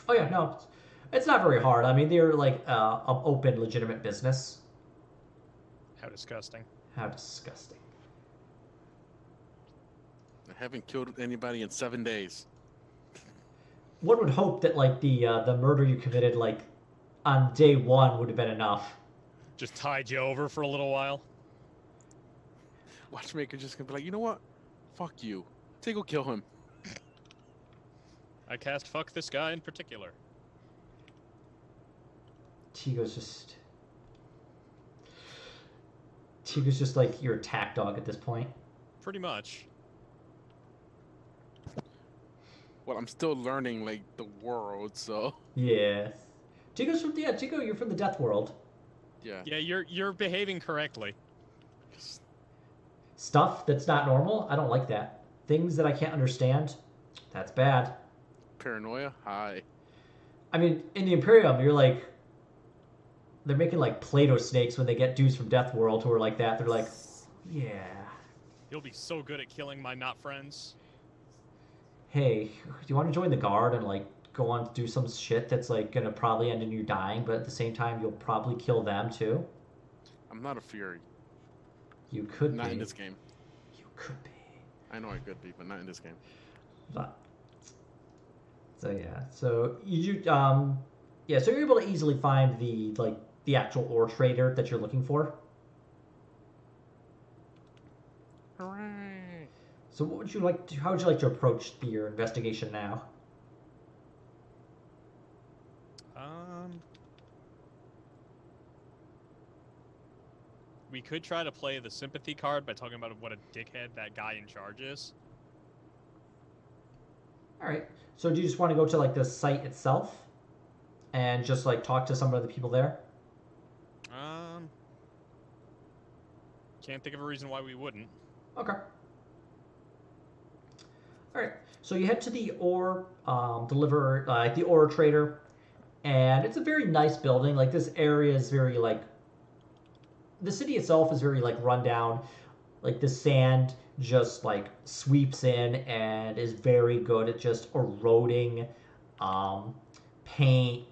Oh yeah, no. It's not very hard. I mean, they're an open, legitimate business. How disgusting. How disgusting. I haven't killed anybody in 7 days. One would hope that the murder you committed on day 1 would have been enough. Just tied you over for a little while. Watchmaker just gonna be like, you know what? Fuck you. Take go kill him. I cast fuck this guy in particular. Tigo's just like your attack dog at this point. Pretty much. Well, I'm still learning the world, so Yeah. Tigo, you're from the Death World. yeah. Yeah, you're behaving correctly. Stuff that's not normal, I don't like that. Things that I can't understand, that's bad. Paranoia, hi. I mean, in the Imperium, they're making Play-Doh snakes when they get dudes from Death World who are like that. They're like, yeah. You'll be so good at killing my not friends. Hey, do you want to join the guard and go on to do some shit that's gonna probably end in you dying, but at the same time you'll probably kill them too? I'm not a Fury. You could Not be. in this game. You could be. I know I could be, but not in this game. But, so yeah, so so you're able to easily find the actual ore trader that you're looking for. Hooray! So how would you like to approach your investigation now? We could try to play the sympathy card by talking about what a dickhead that guy in charge is. All right. So do you just want to go to like the site itself and just like talk to some of the people there? Can't think of a reason why we wouldn't. Okay. All right. So you head to the ore deliver the ore trader, and it's a very nice building. Like this area is very like the city itself is very like run down. Like the sand just like sweeps in and is very good at just eroding paint,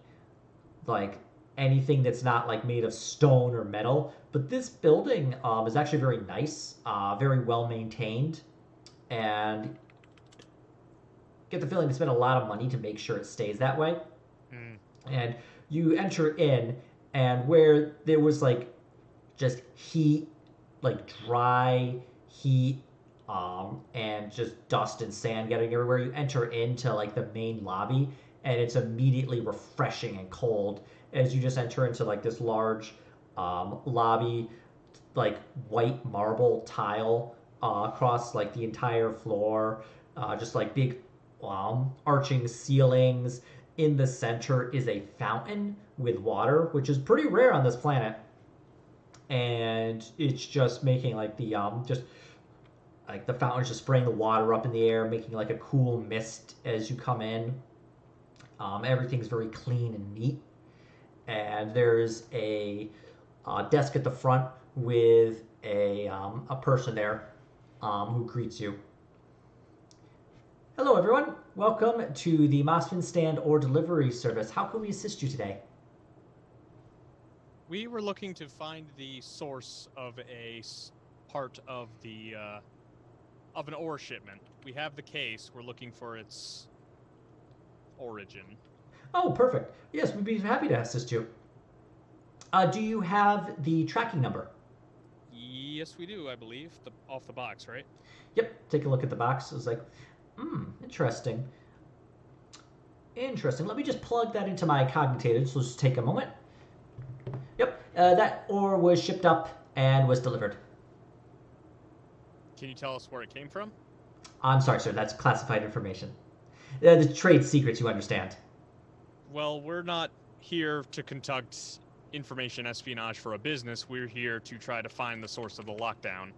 like anything that's not like made of stone or metal. But this building is actually very nice, very well maintained, and get the feeling they spent a lot of money to make sure it stays that way. Mm. And you enter in, and where there was like just heat, like dry heat, and just dust and sand getting everywhere, you enter into like the main lobby, and it's immediately refreshing and cold as you just enter into like this large lobby, like white marble tile across like the entire floor, just like big arching ceilings. In the center is a fountain with water, which is pretty rare on this planet, and it's just making like the just like the fountain's just spraying the water up in the air, making like a cool mist as you come in. Everything's very clean and neat, and there's a desk at the front with a person there who greets you. Hello, everyone. Welcome to the Mossman Stand or Delivery Service. How can we assist you today? We were looking to find the source of a part of the of an ore shipment. We have the case. We're looking for its origin. Oh, perfect. Yes, we'd be happy to assist you. Do you have the tracking number? Yes, we do. I believe off the box, right? Yep. Take a look at the box. It was like, interesting. Interesting. Let me just plug that into my cogitator. So just take a moment. Yep. That ore was shipped up and was delivered. Can you tell us where it came from? I'm sorry, sir. That's classified information. The trade secrets, you understand. Well, we're not here to conduct information espionage for a business. We're here to try to find the source of the lockdown.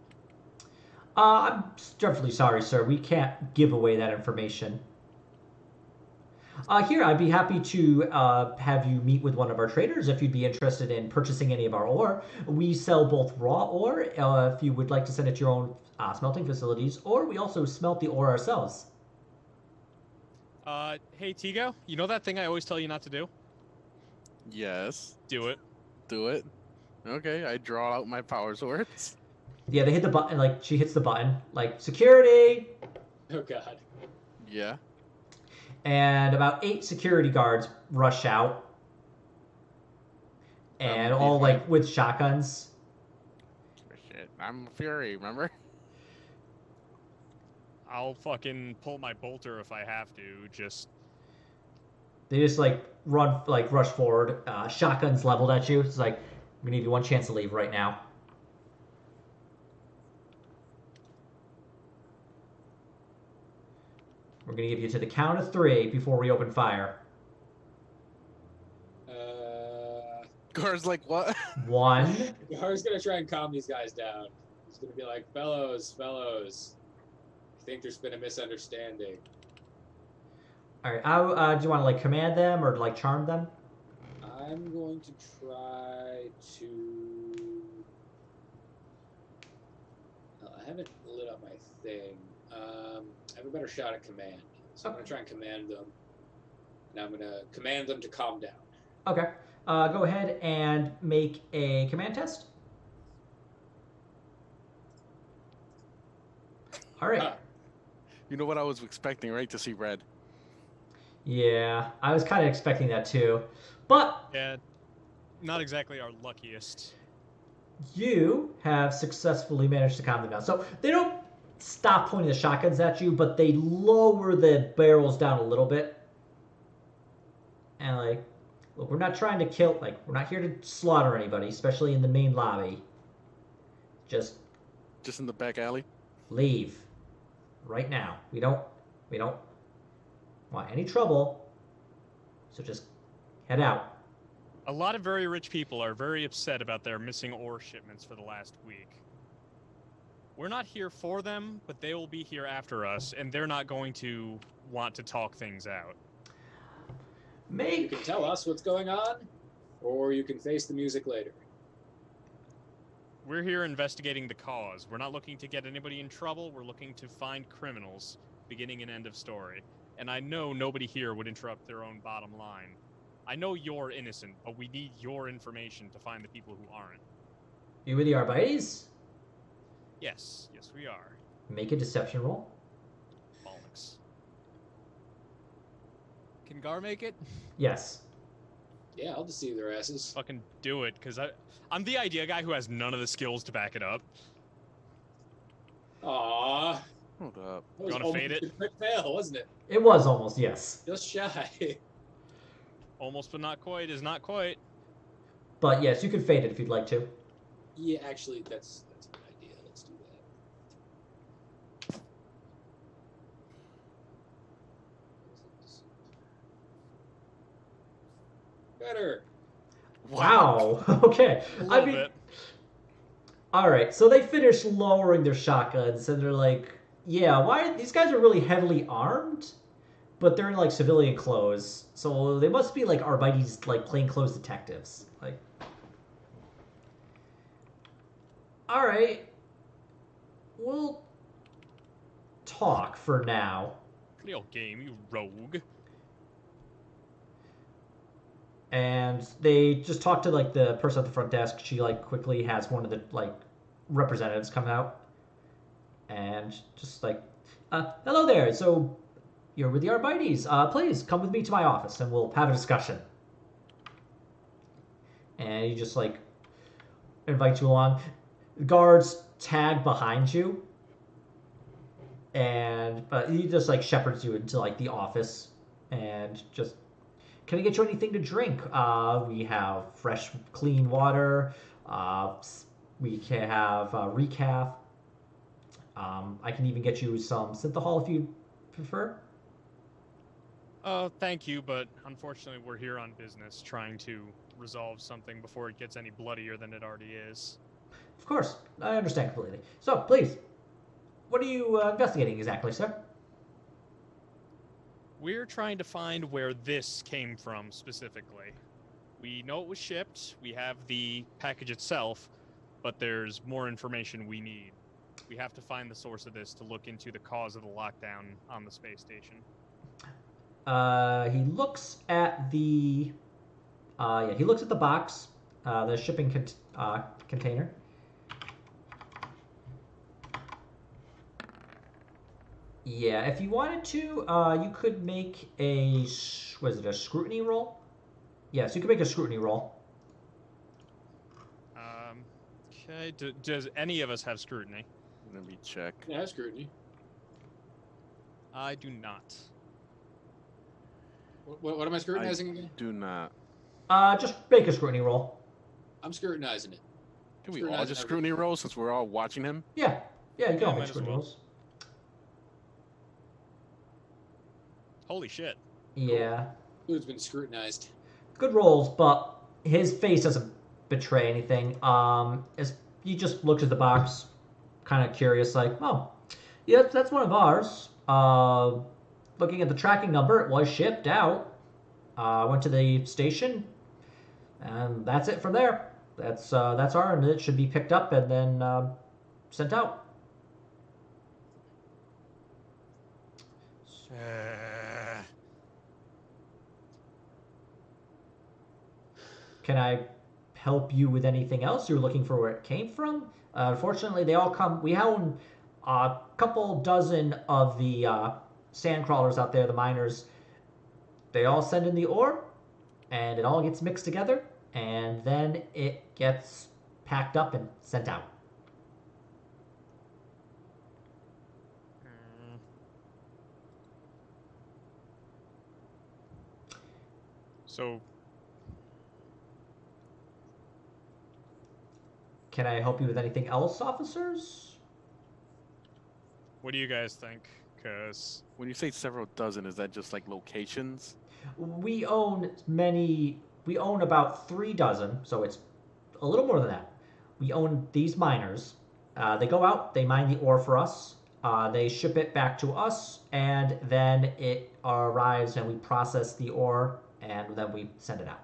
I'm dreadfully sorry, sir. We can't give away that information. Here, I'd be happy to have you meet with one of our traders if you'd be interested in purchasing any of our ore. We sell both raw ore, if you would like to send it to your own smelting facilities, or we also smelt the ore ourselves. Hey, Tigo, you know that thing I always tell you not to do? Yes. Do it. Do it. Okay, I draw out my power swords. Yeah, they hit the button, like, she hits the button, like, security! Oh, God. Yeah. And about 8 security guards rush out. And all, like, with shotguns. Shit, I'm Fury, remember? I'll fucking pull my bolter if I have to, just... They just, like, rush forward. Shotguns leveled at you. It's like, I'm gonna give you one chance to leave right now. We're gonna give you to the count of 3 before we open fire. Gar's like, what? 1. Gar's gonna try and calm these guys down. He's gonna be like, fellows, I think there's been a misunderstanding. All right. Do you want to like command them or like charm them? I'm going to try to. I haven't lit up my thing. I have a better shot at command, so I'm going to try and command them, and I'm going to command them to calm down. Okay. Go ahead and make a command test. All right. You know what I was expecting, right? To see red. Yeah, I was kind of expecting that too. But yeah, not exactly our luckiest. You have successfully managed to calm them down. So they don't stop pointing the shotguns at you, but they lower the barrels down a little bit. And like, look, we're not trying to kill, like, we're not here to slaughter anybody, especially in the main lobby. Just Just in the back alley. leave right now. We don't want any trouble. So just head out. A lot of very rich people are very upset about their missing ore shipments for the last week. We're not here for them, but they will be here after us, and they're not going to want to talk things out. You can tell us what's going on, or you can face the music later. We're here investigating the cause. We're not looking to get anybody in trouble. We're looking to find criminals, beginning and end of story. And I know nobody here would interrupt their own bottom line. I know you're innocent, but we need your information to find the people who aren't. You with the Arbites? Yes, we are. Make a deception roll. Bollocks. Can Gar make it? Yes. Yeah, I'll deceive their asses. Fucking do it, because I'm the idea guy who has none of the skills to back it up. Aww. Hold up. That was wanna almost fade it? a quick fail, wasn't it? It was almost, yes. Just shy. Almost but not quite is not quite. But yes, you could fade it if you'd like to. Yeah, actually, that's a good idea. Let's do that. Better. Wow. Okay. A little bit. All right. So they finish lowering their shotguns, and they're like, "Yeah, why? These guys are really heavily armed, but they're in like civilian clothes, so they must be like Arbites, like plainclothes detectives." Like, all right, we'll talk for now. Pretty old game, you rogue. And they just talk to like the person at the front desk. She like quickly has one of the like representatives come out and just like, hello there. So you're with the Arbites. Please come with me to my office and we'll have a discussion. And he just like invites you along. Guards tag behind you, and he just like shepherds you into like the office and just. Can I get you anything to drink? We have fresh, clean water. We can have recaf. I can even get you some synthahol if you prefer. Oh, thank you, but unfortunately we're here on business, trying to resolve something before it gets any bloodier than it already is. Of course, I understand completely. So, please, what are you investigating exactly, sir? We're trying to find where this came from specifically. We know it was shipped, we have the package itself, but there's more information we need. We have to find the source of this to look into the cause of the lockdown on the space station. He looks at the... he looks at the box, the shipping container. Yeah, if you wanted to, you could make a scrutiny roll? Yes, you could make a scrutiny roll. Okay. Does any of us have scrutiny? Let me check. Yeah, I have scrutiny. I do not. What am I scrutinizing again? Do not. Just make a scrutiny roll. I'm scrutinizing it. Can we all just scrutiny roll since we're all watching him? Yeah, you can all might make as scrutiny well. rolls. Holy shit. Yeah, Who's been scrutinized? good rolls, but his face doesn't betray anything. As he just looks at the box, kind of curious, like, oh, yeah, that's one of ours. Looking at the tracking number, it was shipped out. Went to the station, and that's it from there. That's our end. It should be picked up and then sent out. Can I help you with anything else? You're looking for where it came from? Unfortunately, they all come. We own a couple dozen of the sand crawlers out there, the miners. They all send in the ore, and it all gets mixed together, and then it gets packed up and sent out. So Can I help you with anything else, officers? What do you guys think? Because When you say several dozen, is that just like locations? We own many. We own about 3 dozen, so it's a little more than that. We own these miners. They go out, they mine the ore for us. They ship it back to us, and then it arrives, and we process the ore, and then we send it out.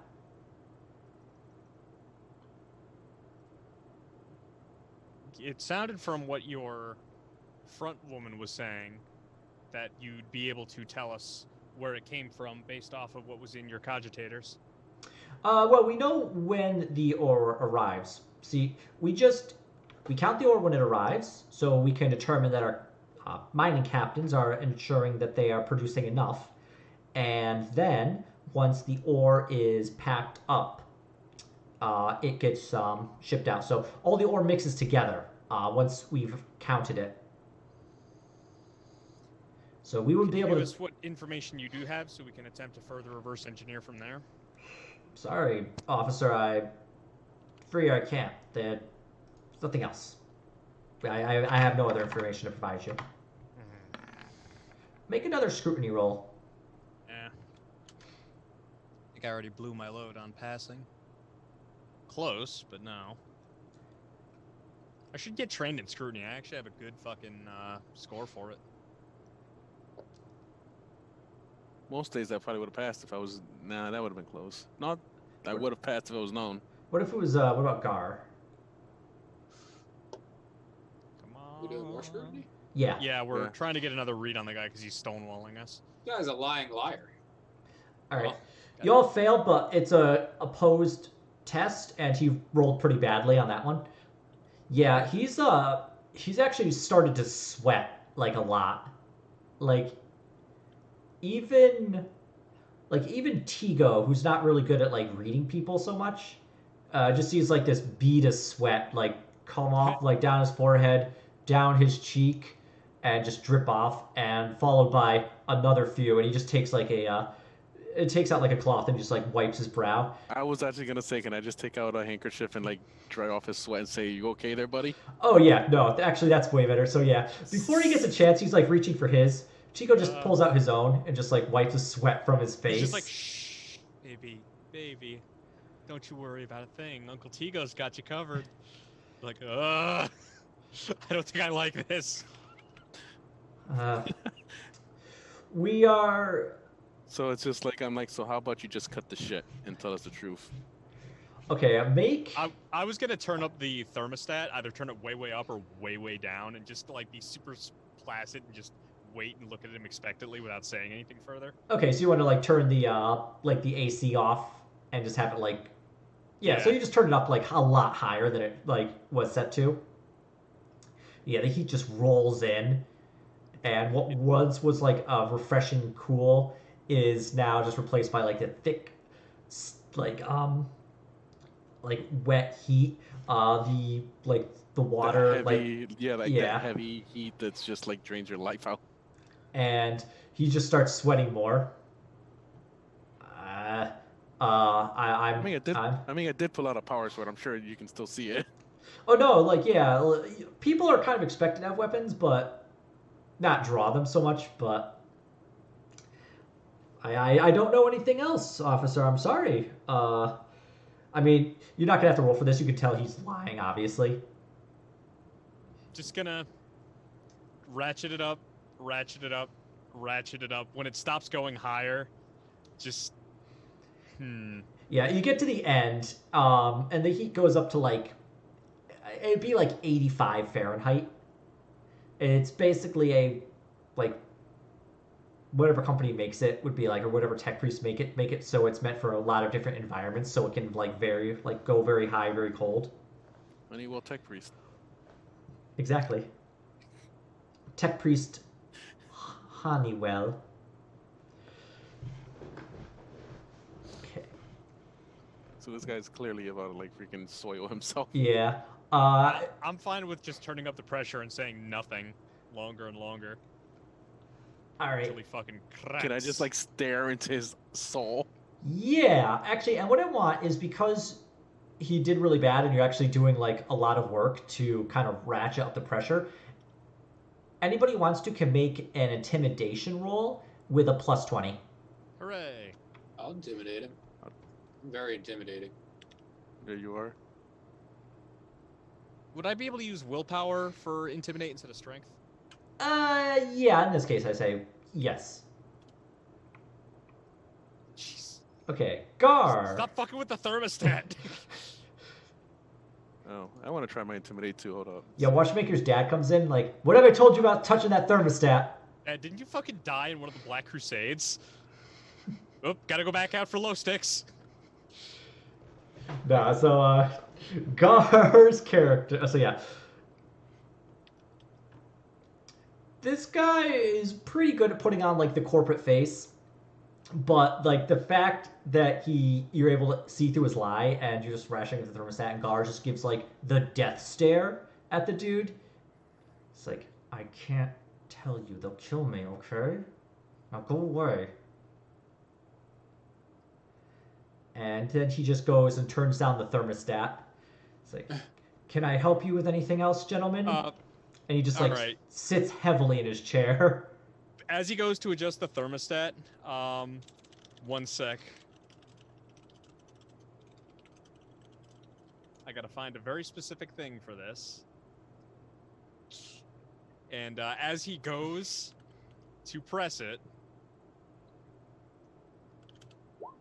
it sounded from what your front woman was saying that you'd be able to tell us where it came from based off of what was in your cogitators. Well, we know when the ore arrives. See, we count the ore when it arrives, so we can determine that our mining captains are ensuring that they are producing enough. And then, once the ore is packed up, it gets shipped out. So all the ore mixes together once we've counted it. So we would be able give to. us what information you do have, so we can attempt to further reverse engineer from there. Sorry, officer. I can't. There's nothing else. I have no other information to provide you. Make another scrutiny roll. Yeah. I think I already blew my load on passing. Close, but no. I should get trained in scrutiny. I actually have a good fucking score for it. Most days I probably would have passed if I was. Nah, that would have been close. Not. I would have passed if I was known. What if it was? What about Gar? Come on. We doing more scrutiny? Yeah. Yeah, we're Yeah. trying to get another read on the guy because he's stonewalling us. This guy's a lying liar. All right. Well, You all failed, but it's a opposed test, and he rolled pretty badly on that one. Yeah, he's actually started to sweat like a lot. Like even Tigo, who's not really good at like reading people so much, just sees like this bead of sweat like come off like down his forehead, down his cheek, and just drip off, and followed by another few, and he just takes like it takes out like a cloth and just like wipes his brow. I was actually gonna say, can I just take out a handkerchief and like dry off his sweat and say, "You okay there, buddy?" Oh yeah, no, actually that's way better. So yeah, before he gets a chance, he's like reaching for his. Chico just pulls out his own and just like wipes the sweat from his face. He's just like, shh, baby, don't you worry about a thing. Uncle Tigo's got you covered. Like, I don't think I like this. We are. So it's just like I'm like, so how about you just cut the shit and tell us the truth? Okay, make. I was gonna turn up the thermostat, either turn it way up or way down, and just like be super placid and just wait and look at him expectantly without saying anything further. Okay, so you want to like turn the AC off and just have it like. Yeah, so you just turn it up like a lot higher than it like was set to. Yeah, the heat just rolls in, and what once was like a refreshing cool is now just replaced by like the thick, like wet heat. The water the heavy, that yeah, heavy heat that's just like drains your life out. and he just starts sweating more. I mean, I did pull out a power sword. I'm sure you can still see it. Oh no, like yeah, people are kind of expected to have weapons, but not draw them so much. But I don't know anything else, officer. I'm sorry. I mean, you're not gonna have to roll for this. You can tell he's lying, obviously. Just gonna ratchet it up. When it stops going higher, just Yeah, you get to the end, and the heat goes up to like it'd be like 85 Fahrenheit. It's basically a like whatever company makes it would be like, or whatever tech priests make it so it's meant for a lot of different environments, so it can like vary, like go very high, very cold. Well, tech priest. Exactly. Tech priest Honeywell. Okay. So this guy's clearly about to like freaking soil himself. Yeah. I'm fine with just turning up the pressure and saying nothing longer and longer. All right. Until he fucking cracks. Can I just like stare into his soul? Yeah, actually, and what I want is because he did really bad and you're actually doing like a lot of work to kind of ratchet up the pressure, anybody who wants to can make an intimidation roll with a +20. Hooray! I'll intimidate him. Very intimidating. There you are. Would I be able to use willpower for intimidate instead of strength? Yeah, in this case I say yes. Jeez. Okay, Gar. Stop fucking with the thermostat. Oh, I want to try my intimidate too. Hold up. Yeah, Watchmaker's dad comes in like, what have I told you about touching that thermostat? Didn't you fucking die in one of the Black Crusades? Oh, gotta go back out for low sticks. Nah, so Gar's character. So yeah, this guy is pretty good at putting on like the corporate face, but like the fact that you're able to see through his lie and you're just rashing with the thermostat, and Gar just gives like the death stare at the dude. It's like, I can't tell you, they'll kill me, okay? Now go away. And then he just goes and turns down the thermostat. It's like, can I help you with anything else, gentlemen? And he just like sits heavily in his chair. As he goes to adjust the thermostat, 1 sec. I gotta find a very specific thing for this. And as he goes to press it,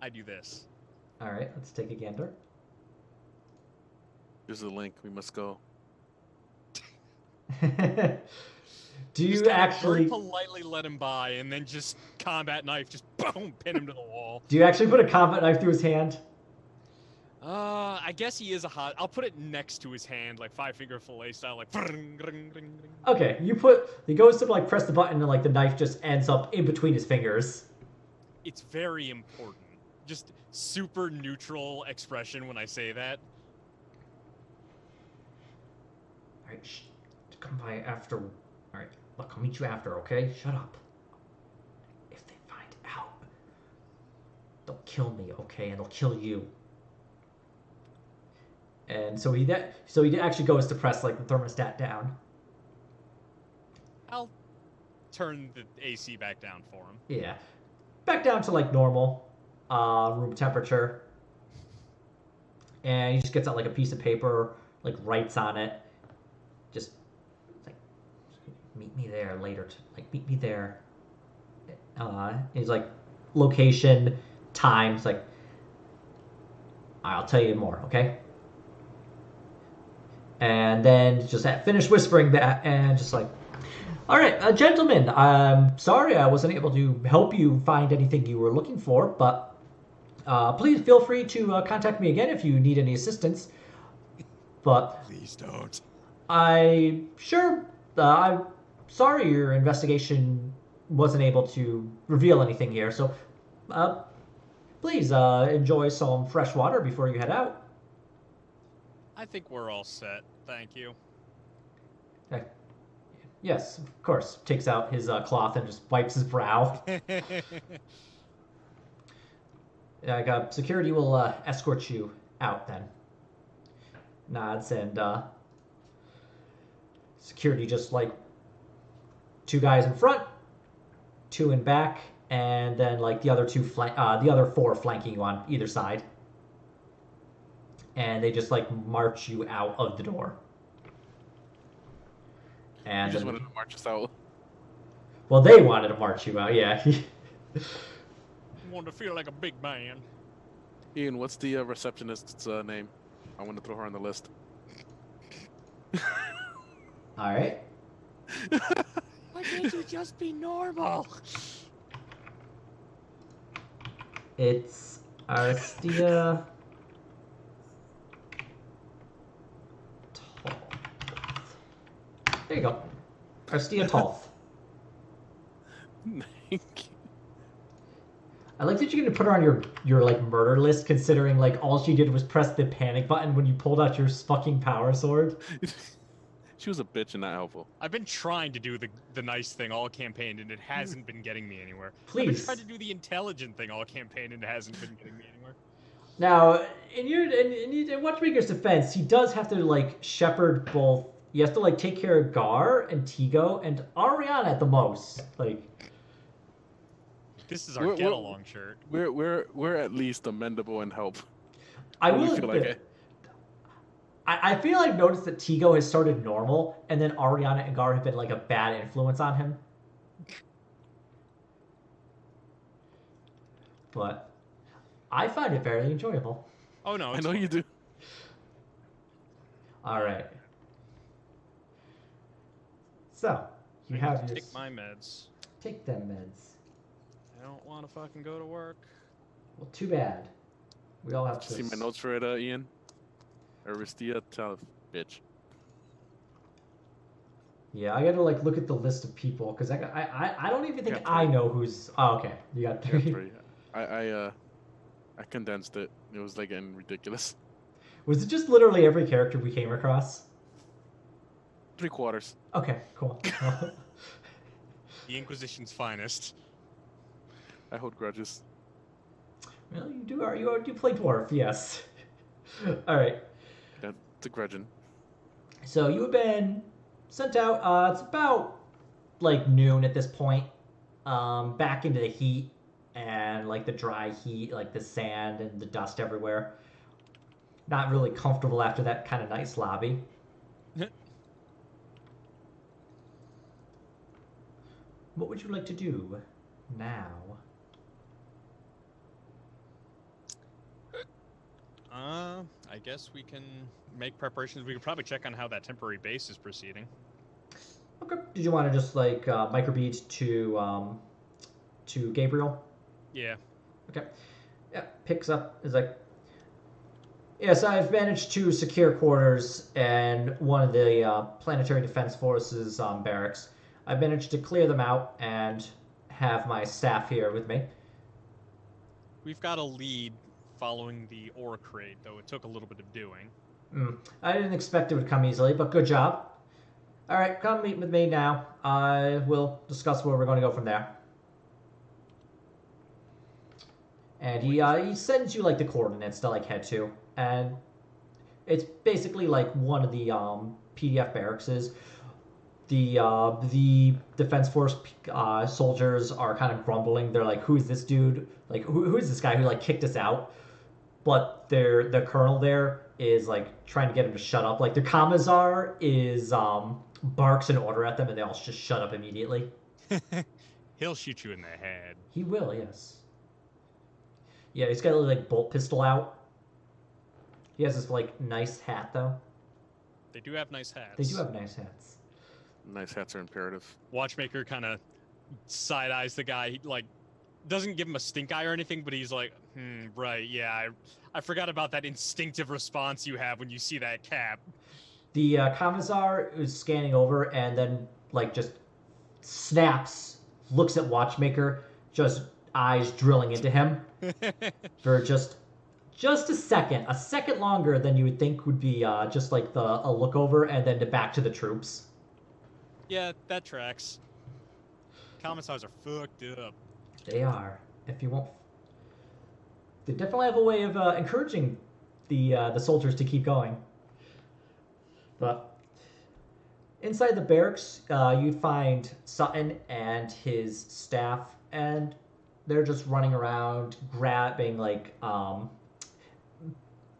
I do this. All right, let's take a gander. Here's the link. We must go. Do you Just kinda actually very politely let him by, and then just combat knife, just boom, pin him to the wall. Do you actually put a combat knife through his hand? I guess he is a hot. I'll put it next to his hand, like 5-finger fillet style, like. Okay, he goes to like press the button and like the knife just ends up in between his fingers. It's very important. Just super neutral expression when I say that. All right, shh. Come by after. All right, look, I'll meet you after, okay? Shut up. If they find out, they'll kill me, okay? And they'll kill you. And so he actually goes to press like the thermostat down. I'll turn the AC back down for him. Yeah, back down to like normal room temperature. And he just gets out like a piece of paper, like writes on it, just like, meet me there later. Meet me there. He's like, location, time. It's like, I'll tell you more, okay? And then just finish whispering that, and just like, all right, gentlemen, I'm sorry I wasn't able to help you find anything you were looking for, but please feel free to contact me again if you need any assistance. But Please don't. I'm sorry your investigation wasn't able to reveal anything here, so please enjoy some fresh water before you head out. I think we're all set. Thank you. Okay. Yes, of course. Takes out his cloth and just wipes his brow. Security will escort you out then. Nods, and security just like 2 guys in front, 2 in back, and then like the other 4 flanking you on either side. And they just like march you out of the door. And You just wanted to march us out. Well, they wanted to march you out, yeah. Want to feel like a big man. Ian, what's the receptionist's name? I want to throw her on the list. All right. Why can't you just be normal? It's Arstia Tolth. There you go. Arstia Tolth. Thank you. I like that you're gonna put her on your like murder list, considering like all she did was press the panic button when you pulled out your fucking power sword. She was a bitch and not helpful. I've been trying to do the nice thing all campaign, and it hasn't been getting me anywhere. I've been Please. trying to do the intelligent thing all campaign, and it hasn't been getting me anywhere. Now, in Watchmaker's defense, he does have to like shepherd both. He has to like take care of Gar and Tigo and Ariana at the most. Like, This is our We're get we're along shirt. we're at least amendable and help I when we will feel like admit, it. I feel I've noticed that Tigo has started normal, and then Ariana and Gar have been like a bad influence on him. But I find it very enjoyable. Oh no, I it's know you fine. do. All right. So you I have need to your take my meds. take them meds. I don't want to fucking go to work. Well, too bad. We all have Did you to. see my notes for it, Ian? Aristia, tell bitch. Yeah, I gotta like look at the list of people because I don't even think Got I three. know who's. Oh, okay, you got I got three. three. I condensed it. It was like getting ridiculous. Was it just literally every character we came across? 3/4. Okay, cool. The Inquisition's finest. I hold grudges. Well, you do. You do play dwarf? Yes. All right. That's a grudging. So you have been sent out. It's about like noon at this point. Back into the heat and like the dry heat, like the sand and the dust everywhere. Not really comfortable after that kind of nice lobby. What would you like to do now? I guess we can make preparations. We could probably check on how that temporary base is proceeding. Okay. Did you want to just like microbeat to Gabriel? Yeah. Okay. Yeah. Picks up. Is like, yes, I've managed to secure quarters and one of the Planetary Defense Forces barracks. I've managed to clear them out and have my staff here with me. We've got a lead following the ore crate, though it took a little bit of doing. I didn't expect it would come easily, but good job. All right, come meet with me now. I will discuss where we're going to go from there. And he sends you like the coordinates to like head to, and it's basically like one of the PDF barracks. The defense force soldiers are kind of grumbling. They're like, "Who's this dude? Like, who is this guy who like kicked us out?" But the colonel there is like trying to get him to shut up. Like the commissar is barks an order at them, and they all just shut up immediately. He'll shoot you in the head. He will, yes. Yeah, he's got a like bolt pistol out. He has this like nice hat though. They do have nice hats. They do have nice hats. Nice hats are imperative. Watchmaker kind of side eyes the guy. He like doesn't give him a stink eye or anything, but he's like, right, yeah, I forgot about that instinctive response you have when you see that cap. The commissar is scanning over and then like just snaps, looks at Watchmaker, just eyes drilling into him for just a second longer than you would think would be just like a look over and then back to the troops. Yeah, that tracks. Commissars are fucked up. They are. If you won't, they definitely have a way of encouraging the soldiers to keep going. But inside the barracks, you'd find Sutton and his staff, and they're just running around, grabbing like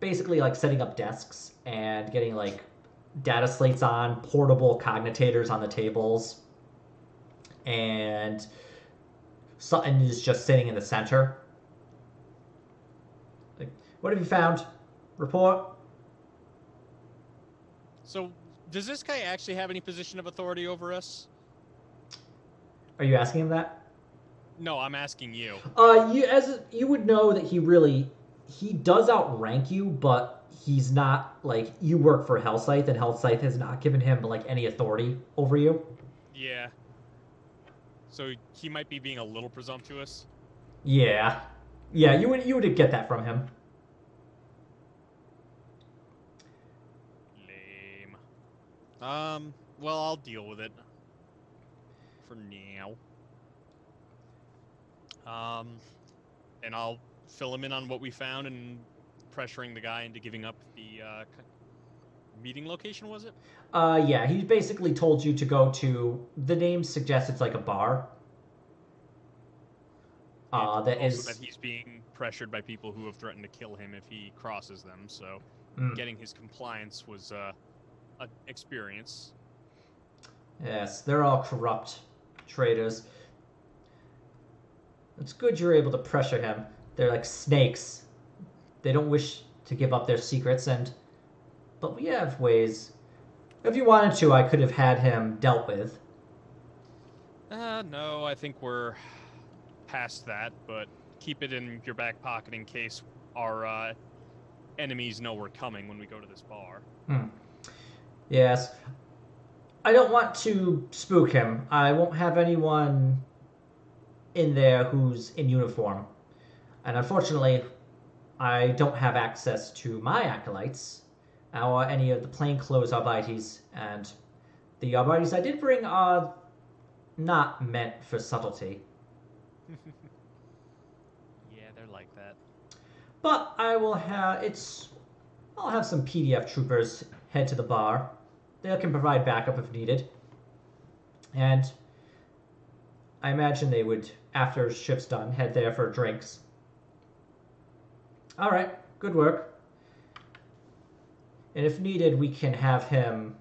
basically like setting up desks and getting like data slates on, portable cognitators on the tables, and Sutton is just sitting in the center. Like, what have you found? Report. So, does this guy actually have any position of authority over us? Are you asking him that? No, I'm asking you. You would know that he does outrank you, but he's not like you work for Hellscythe, and Hellscythe has not given him like any authority over you. Yeah. So he might be being a little presumptuous. Yeah, you would get that from him. Lame. Well, I'll deal with it. For now. And I'll fill him in on what we found and pressuring the guy into giving up the meeting location, was it? Yeah, he basically told you to go to, the name suggests it's like a bar. That also is... that he's being pressured by people who have threatened to kill him if he crosses them, so getting his compliance was an experience. Yes, they're all corrupt traitors. It's good you're able to pressure him. They're like snakes. They don't wish to give up their secrets, but we have ways. If you wanted to, I could have had him dealt with. No, I think we're past that, but keep it in your back pocket in case our enemies know we're coming when we go to this bar. Yes. I don't want to spook him. I won't have anyone in there who's in uniform. And unfortunately, I don't have access to my acolytes or any of the plainclothes Arbites, and the Arbites I did bring are not meant for subtlety. Yeah, they're like that. But I'll have some PDF troopers head to the bar. They can provide backup if needed. And I imagine they would, after shift's done, head there for drinks. All right, good work. And if needed, we can have him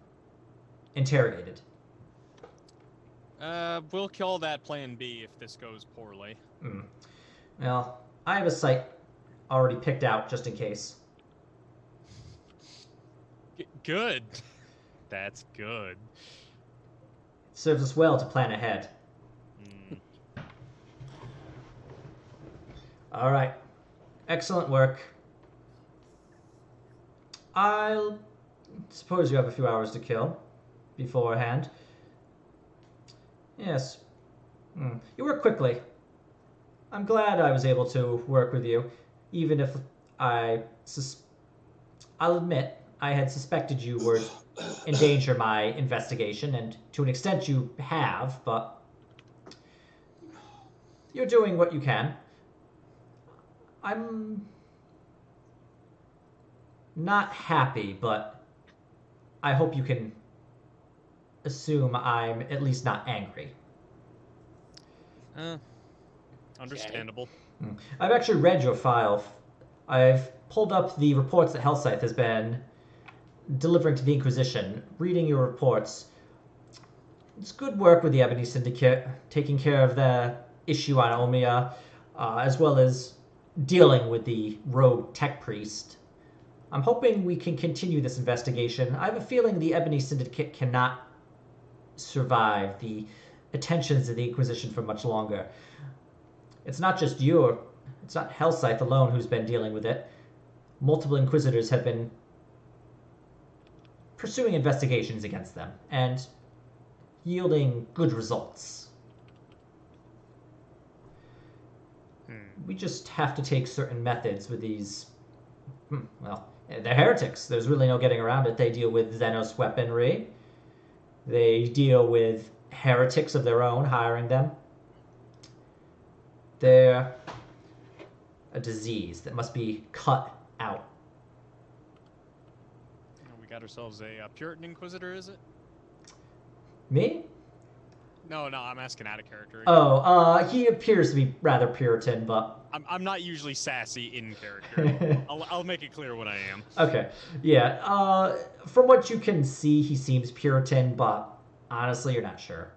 interrogated. We'll call that Plan B if this goes poorly. Well, I have a site already picked out just in case. Good. That's good. It serves us well to plan ahead. All right. Excellent work. I'll suppose you have a few hours to kill beforehand. Yes. You work quickly. I'm glad I was able to work with you, even if I'll admit I had suspected you would endanger my investigation, and to an extent you have, but you're doing what you can. I'm not happy, but I hope you can assume I'm at least not angry. Understandable. I've actually read your file. I've pulled up the reports that Hellscythe has been delivering to the Inquisition. Reading your reports, it's good work with the Ebony Syndicate, taking care of the issue on Omia, as well as dealing with the rogue tech priest. I'm hoping we can continue this investigation. I have a feeling the Ebony Syndicate cannot survive the attentions of the Inquisition for much longer. It's not just you, it's not Hellscythe alone who's been dealing with it. Multiple Inquisitors have been pursuing investigations against them and yielding good results. We just have to take certain methods with these, well, they're heretics. There's really no getting around it. They deal with Xenos weaponry. They deal with heretics of their own, hiring them. They're a disease that must be cut out. We got ourselves a Puritan Inquisitor, is it? Me? No, I'm asking out of character. He appears to be rather Puritan, but... I'm not usually sassy in character. I'll make it clear what I am. Okay, yeah. From what you can see, he seems Puritan, but honestly, you're not sure.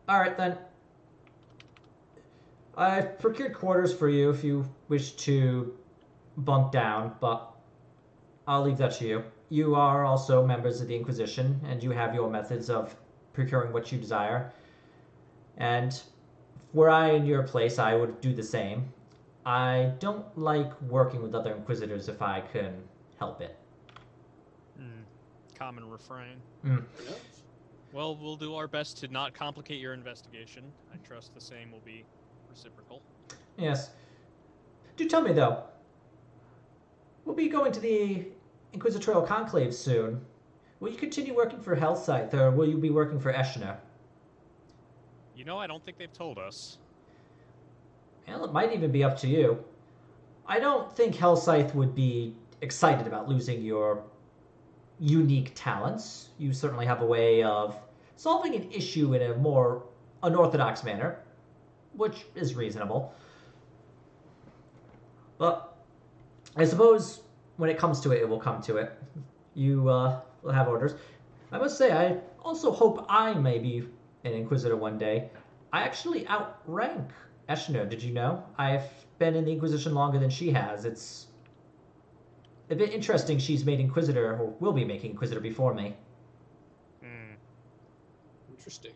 Alright, then. I've procured quarters for you if you wish to bunk down, but I'll leave that to you. You are also members of the Inquisition, and you have your methods of procuring what you desire. And were I in your place, I would do the same. I don't like working with other Inquisitors if I can help it. Common refrain. Mm. Well, we'll do our best to not complicate your investigation. I trust the same will be reciprocal. Yes. Do tell me, though. We'll be going to the Inquisitorial Conclave soon. Will you continue working for Hellscythe, or will you be working for Eshner? You know, I don't think they've told us. Well, it might even be up to you. I don't think Hellscythe would be excited about losing your unique talents. You certainly have a way of solving an issue in a more unorthodox manner, which is reasonable. But I suppose when it comes to it, it will come to it. You will have orders. I must say, I also hope I may be an Inquisitor one day. I actually outrank Eshno, did you know? I've been in the Inquisition longer than she has. It's a bit interesting she's made Inquisitor, or will be making Inquisitor before me. Interesting.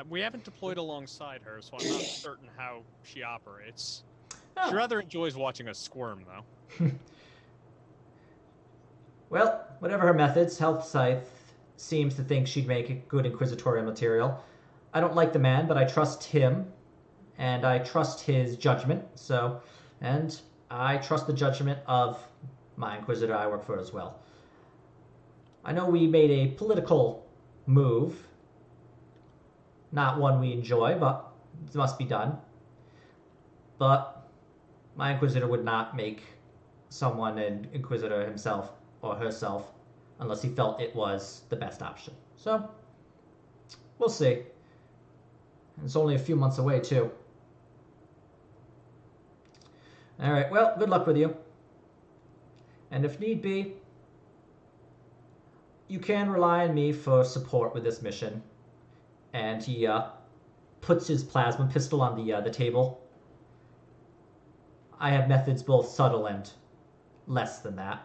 We haven't deployed alongside her, so I'm not certain how she operates. Oh. She rather enjoys watching us squirm, though. Well, whatever her methods, Hellscythe seems to think she'd make a good Inquisitorial material. I don't like the man, but I trust him, and I trust his judgment, and I trust the judgment of my Inquisitor I work for as well. I know we made a political move, not one we enjoy, but it must be done. But my Inquisitor would not make someone an Inquisitor himself or herself unless he felt it was the best option. So, we'll see. It's only a few months away, too. Alright, well, good luck with you. And if need be, you can rely on me for support with this mission. And he puts his plasma pistol on the table. I have methods both subtle and less than that.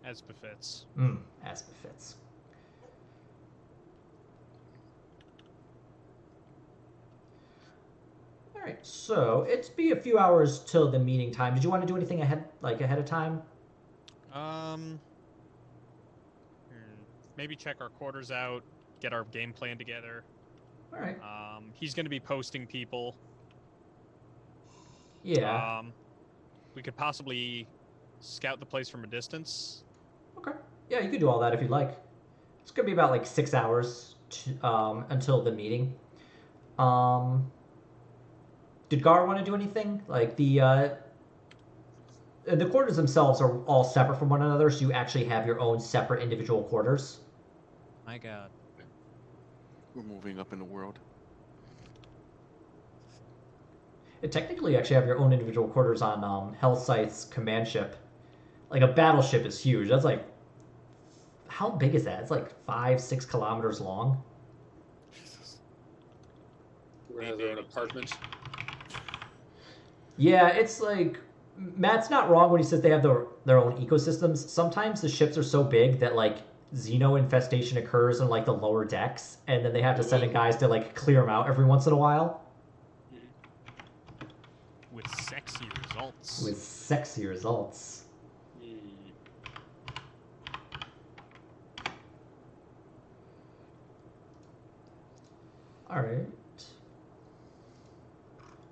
As befits. As befits. Alright, so it's be a few hours till the meeting time. Did you want to do anything ahead of time? Maybe check our quarters out, get our game plan together. Alright. He's going to be posting people. Yeah. We could possibly scout the place from a distance. Okay. Yeah, you could do all that if you'd like. It's going to be about like 6 hours until the meeting. Did Gar want to do anything? Like the quarters themselves are all separate from one another, so you actually have your own separate individual quarters. My God. We're moving up in the world. Technically, you actually have your own individual quarters on Hellscythe's command ship. Like, a battleship is huge. That's like... How big is that? It's like 5-6 kilometers long. Jesus. We're gonna have their own apartment. Yeah, it's like... Matt's not wrong when he says they have their own ecosystems. Sometimes the ships are so big that, like, xeno infestation occurs in, like, the lower decks, and then they have to send in guys to, like, clear them out every once in a while. With sexy results. With sexy results. Alright.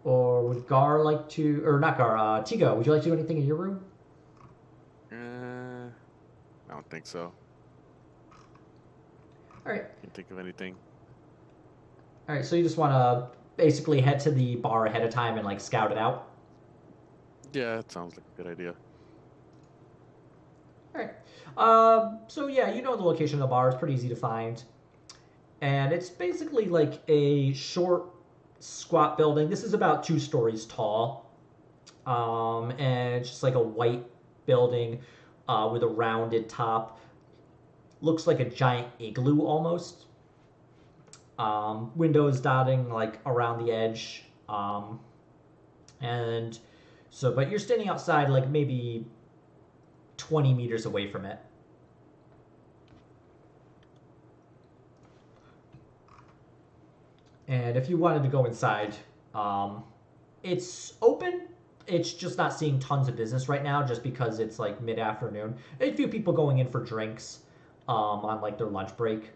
Or would Gar like to... Or not Gar, Tigo, would you like to do anything in your room? I don't think so. Alright. Can't think of anything. Alright, so you just want to basically head to the bar ahead of time and, like, scout it out? Yeah, that sounds like a good idea. Alright. So yeah, you know the location of the bar. It's pretty easy to find. And it's basically like a short, squat building. This is about 2 stories tall. And it's just like a white building with a rounded top. Looks like a giant igloo almost. Windows dotting like around the edge. And so, but you're standing outside like maybe 20 meters away from it. And if you wanted to go inside, it's open. It's just not seeing tons of business right now just because it's like mid-afternoon. A few people going in for drinks on like their lunch break.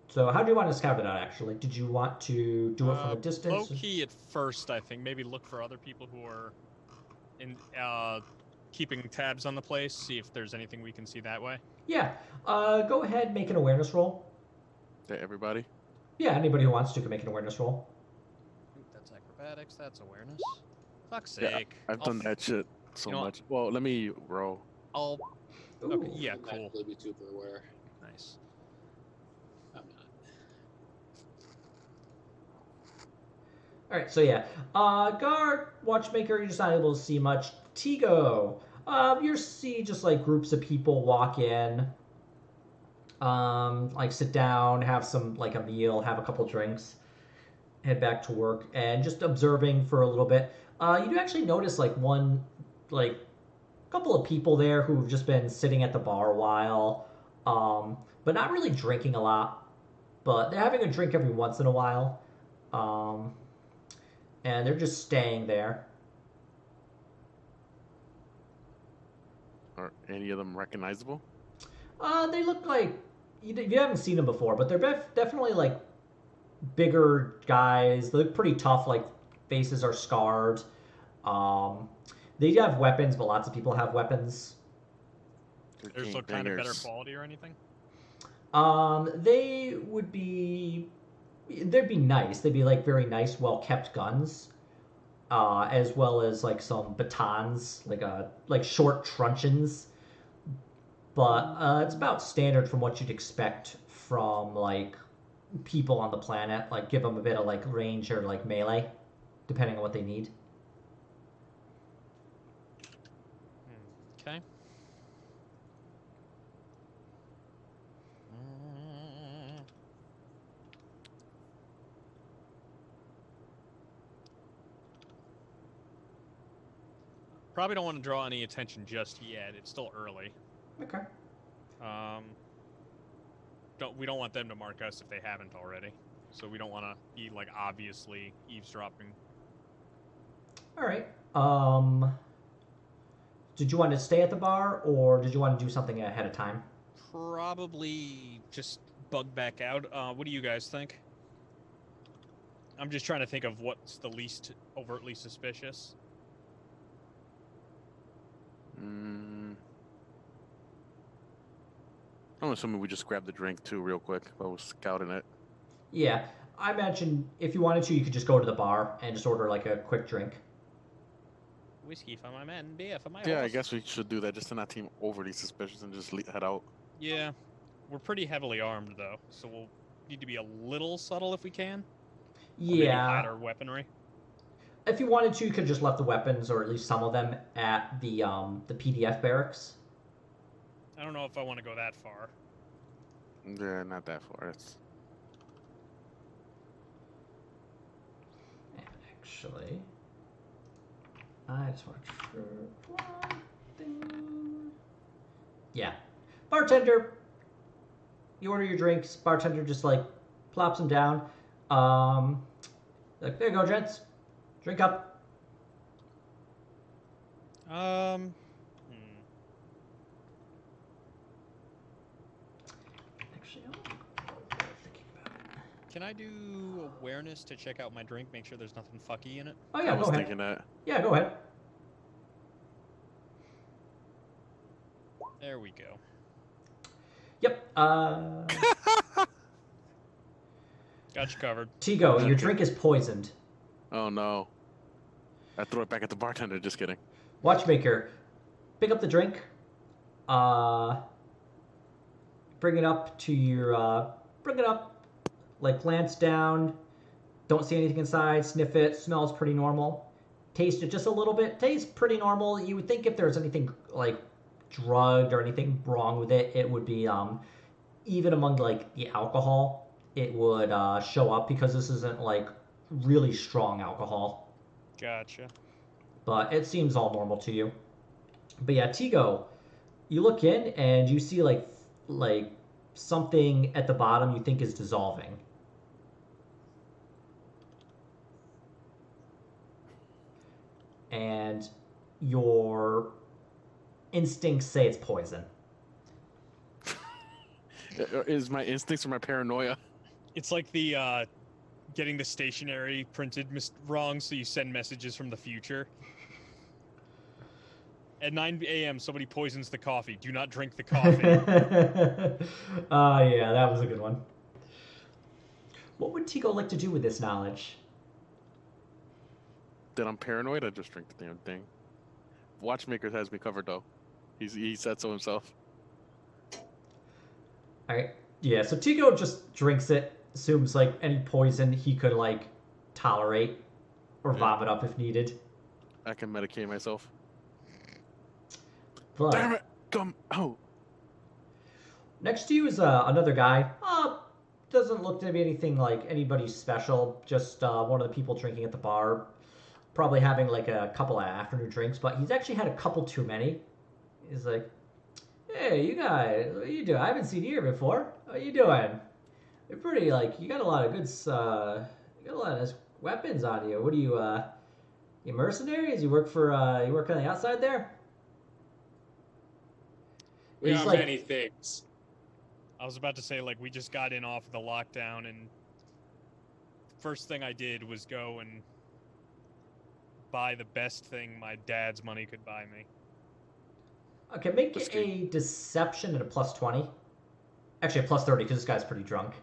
So how do you want to scout it out, actually? Did you want to do it from a distance? Low key at first, I think. Maybe look for other people who are in keeping tabs on the place, see if there's anything we can see that way. Yeah. Go ahead, make an awareness roll. To everybody. Yeah, anybody who wants to can make an awareness roll. Ooh, that's acrobatics. That's awareness. Fuck's Yeah, sake. I've done that shit so You know what? much. Well, let me roll. I'll. Ooh. Okay. Yeah. I'm Cool. actually be super aware. Nice. I'm not. All right, so yeah, guard, watchmaker, you're just not able to see much. Tigo, you see just like groups of people walk in, like sit down, have some like a meal, have a couple drinks, head back to work, and just observing for a little bit. You do actually notice like one, like couple of people there who've just been sitting at the bar a while, but not really drinking a lot. But they're having a drink every once in a while. And they're just staying there. Are any of them recognizable? They look like you haven't seen them before, but they're definitely like bigger guys. They look pretty tough. Like faces are scarred. They do have weapons, but lots of people have weapons. They're There's some kind of better gangbangers. quality or anything. They would be. They'd be nice. They'd be like very nice, well kept guns. As well as like some batons, like short truncheons. But it's about standard from what you'd expect from like people on the planet. Like give them a bit of like range or like melee, depending on what they need. Okay. Probably don't want to draw any attention just yet. It's still early. Okay. We don't want them to mark us if they haven't already. So we don't want to be like obviously eavesdropping. All right. Did you want to stay at the bar or did you want to do something ahead of time? Probably just bug back out. What do you guys think? I'm just trying to think of what's the least overtly suspicious. I'm assuming we just grab the drink too, real quick, while we're scouting it. Yeah, I imagine if you wanted to, you could just go to the bar and just order like a quick drink. Whiskey for my men, beer for my Yeah, I horse. guess we should do that just to not seem overly suspicious and just head out. Yeah, we're pretty heavily armed though, so we'll need to be a little subtle if we can. Or maybe hide Yeah. our weaponry. If you wanted to, you could have just left the weapons, or at least some of them, at the PDF barracks. I don't know if I want to go that far. Yeah, not that far. It's... And actually, I just want to sure one thing. Yeah, bartender. You order your drinks. Bartender just like plops them down. Like, there you go, gents. Drink up. Hmm. Actually, I'm thinking about it. Can I do awareness to check out my drink, make sure there's nothing fucky in it? Oh yeah, I go was ahead. thinking that. Yeah, go ahead. There we go. Yep. Got you covered. Tigo, your Okay. drink is poisoned. Oh no. I threw it back at the bartender, just kidding. Watchmaker, pick up the drink. Bring it up to your. Bring it up. Like glance down. Don't see anything inside. Sniff it. Smells pretty normal. Taste it just a little bit. Tastes pretty normal. You would think if there's anything like drugged or anything wrong with it, it would be even among like the alcohol, it would show up because this isn't like really strong alcohol. Gotcha. But it seems all normal to you. But yeah, Tigo, you look in and you see like something at the bottom you think is dissolving. And your instincts say it's poison. Is my instincts or my paranoia? It's like the getting the stationery printed wrong, so you send messages from the future. At 9 a.m., somebody poisons the coffee. Do not drink the coffee. Yeah, that was a good one. What would Tigo like to do with this knowledge? That I'm paranoid, I just drink the damn thing. Watchmaker has me covered though. He said so himself. Alright. Yeah, so Tigo just drinks it, assumes like any poison he could like tolerate or vomit up if needed. I can medicate myself. But Damn it! Come out! next to you is another guy. Doesn't look to be anything like anybody special. Just one of the people drinking at the bar. Probably having like a couple of afternoon drinks, but he's actually had a couple too many. He's like, "Hey, you guys, what are you doing? I haven't seen you here before. What are you doing? You're pretty like you got a lot of good, you got a lot of nice weapons on you. What are you mercenaries? You work for you work on the outside there?" We He's are like- many things. I was about to say, like, we just got in off the lockdown, and first thing I did was go and buy the best thing my dad's money could buy me. Okay, make That's a deception at a plus 20. Actually, a plus 30 because this guy's pretty drunk.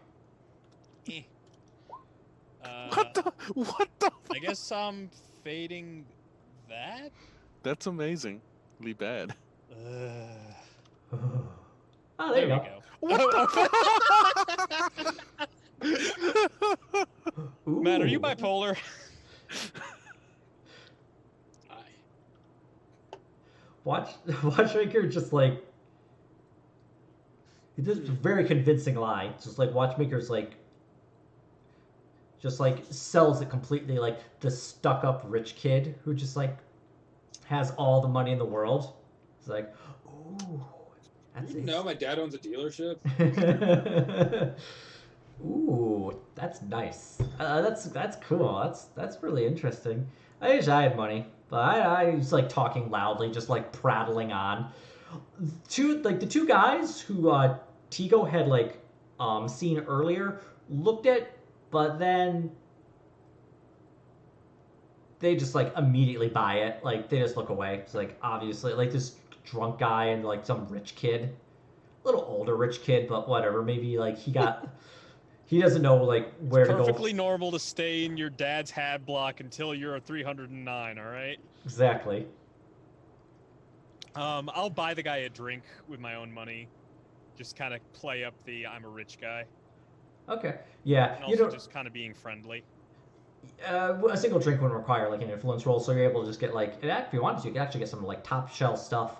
What the? I guess I'm fading that? That's amazingly bad. Oh, there you go. What the? Ooh. Matt, are you bipolar? Watchmaker just like he does a very convincing lie. It's just like Watchmaker's like just like sells it completely like the stuck up rich kid who just like has all the money in the world. It's like, ooh, that's You know, my dad owns a dealership. Ooh, that's nice. That's cool. That's really interesting. I wish I had money, but I was like talking loudly, just like prattling on. The two guys who Tigo had like seen earlier looked at, but then they just like immediately buy it. Like they just look away. It's like obviously like this drunk guy and like some rich kid, a little older rich kid, but whatever. Maybe like he got. He doesn't know like where to go. Perfectly normal to stay in your dad's hab block until you're a 309, all right? Exactly. I'll buy the guy a drink with my own money. Just kind of play up the I'm a rich guy. Okay. Yeah. And You also know, just kind of being friendly. a single drink wouldn't require like an influence roll, so you're able to just get like, if you wanted to, you could actually get some like top shelf stuff.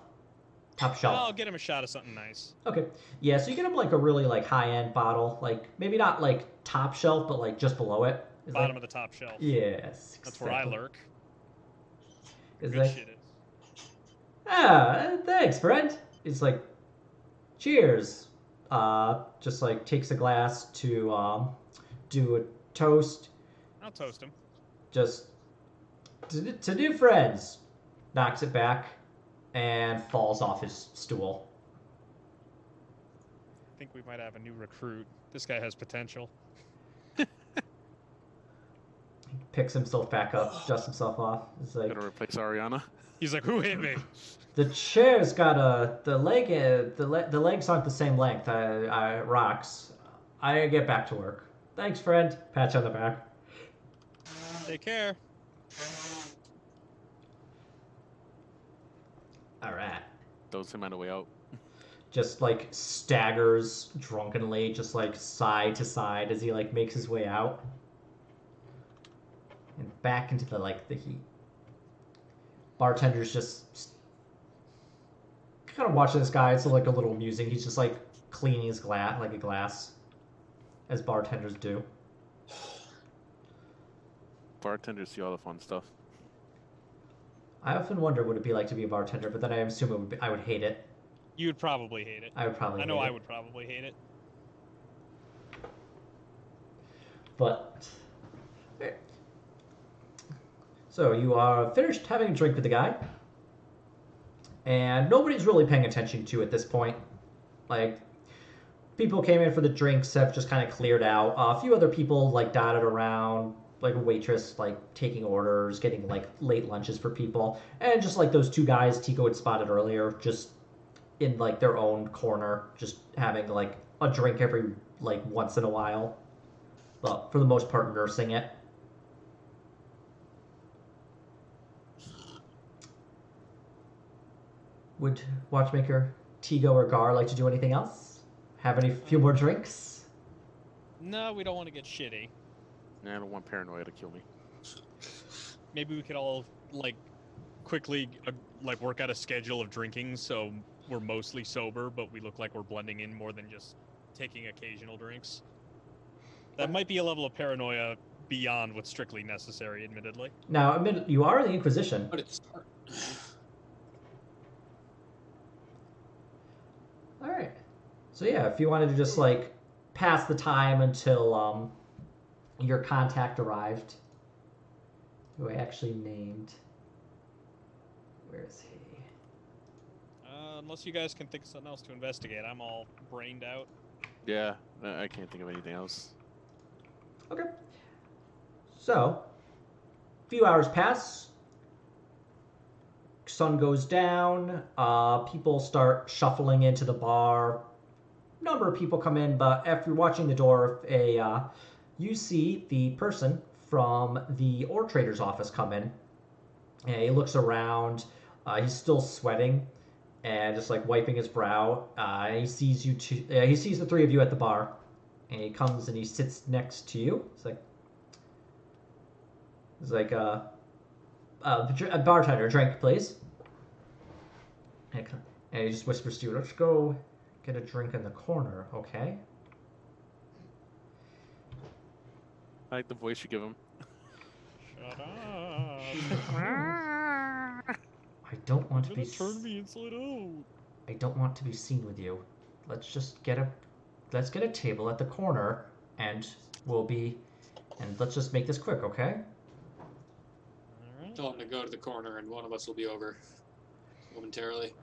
Top shelf. I'll get him a shot of something nice. Okay. Yeah, so you get him like a really like high end bottle, like maybe not like top shelf, but like just below it. It's Bottom like, of the top shelf. Yes. That's where I exactly. lurk. It's Good like, shit is. Thanks, friend. It's like, cheers. Just like takes a glass to do a toast. I'll toast him. Just to new friends. Knocks it back and falls off his stool. I think we might have a new recruit. This guy has potential. He picks himself back up, dusts himself off. It's like Gonna replace Ariana. He's like, who hit me? the chair's got the legs aren't the same length. I rocks. I get back to work. Thanks, friend. Pat you on the back. Take care. All right. Throws him on the way out. Just like staggers drunkenly, just like side to side as he like makes his way out and back into the heat. Bartender's just kind of watching this guy. It's like a little amusing. He's just like cleaning his glass, as bartenders do. Bartenders see all the fun stuff. I often wonder what it'd be like to be a bartender, but then I assume I would hate it. You would probably hate it. I would probably. I know hate I it. would probably hate it. But so you are finished having a drink with the guy, and nobody's really paying attention to you at this point. Like people came in for the drinks have just kind of cleared out. A few other people like dotted around, like a waitress, like taking orders, getting like late lunches for people, and just like those two guys Tico had spotted earlier, just in like their own corner, just having like a drink every like once in a while, but for the most part nursing it. Would watchmaker Tigo or Gar like to do anything else? Have any few more drinks? No, we don't want to get shitty. Nah, I don't want paranoia to kill me. Maybe we could all like quickly like work out a schedule of drinking so we're mostly sober, but we look like we're blending in more than just taking occasional drinks. That might be a level of paranoia beyond what's strictly necessary, admittedly. Now, admit you are in the Inquisition. But it's All right. So yeah, if you wanted to just like pass the time until your contact arrived, who I actually named. Where is he? Unless you guys can think of something else to investigate, I'm all brained out. Yeah, I can't think of anything else. Okay. So, a few hours pass. Sun goes down. People start shuffling into the bar. Number of people come in, but after watching the door, you see the person from the ore trader's office come in. And he looks around. He's still sweating and just like wiping his brow. And he sees you two. He sees the three of you at the bar, and he comes and he sits next to you. It's like a bartender, drink, please. And he just whispers to you, let's go get a drink in the corner, okay? I like the voice you give him. Shut up. I don't want to be. Turn me inside out. I don't want to be seen with you. Let's just get a table at the corner, and let's just make this quick, okay? Tell him to go to the corner, and one of us will be over momentarily.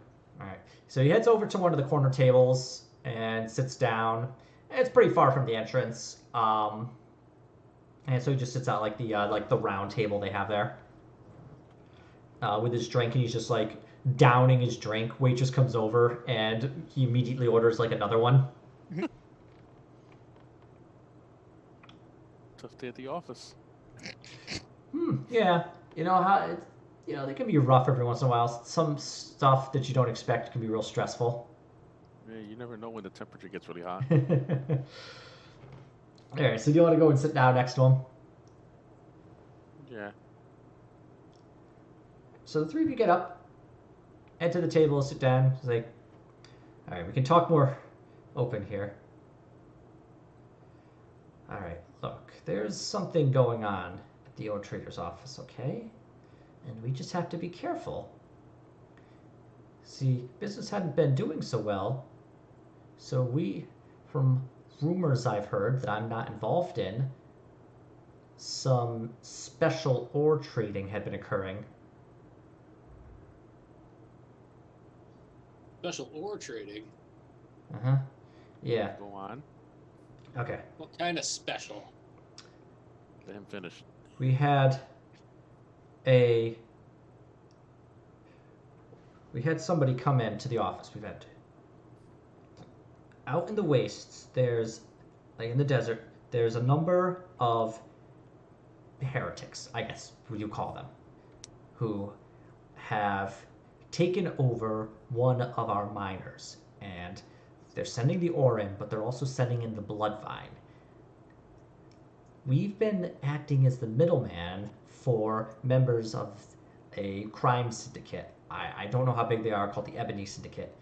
All right. So he heads over to one of the corner tables and sits down. It's pretty far from the entrance, and so he just sits out like the round table they have there with his drink, and he's just like downing his drink. Waitress comes over, and he immediately orders like another one. Tough day at the office. Yeah. You know how they can be rough every once in a while. Some stuff that you don't expect can be real stressful. Yeah, you never know when the temperature gets really hot. All right, so do you want to go and sit down next to him? Yeah. So the three of you get up, head to the table, sit down. It's like, all right, we can talk more open here. All right, look, there's something going on at the old trader's office, okay? And we just have to be careful. See, business hadn't been doing so well, so from rumors I've heard that I'm not involved in, some special ore trading had been occurring. Special ore trading? Uh-huh. Yeah. Go on. Okay. What kind of special? Let him finish. We had somebody come into the office. We've had out in the wastes, there's like in the desert, there's a number of heretics, I guess you call them, who have taken over one of our miners, and they're sending the ore in, but they're also sending in the blood vine. We've been acting as the middleman for members of a crime syndicate. I don't know how big they are, called the Ebony Syndicate.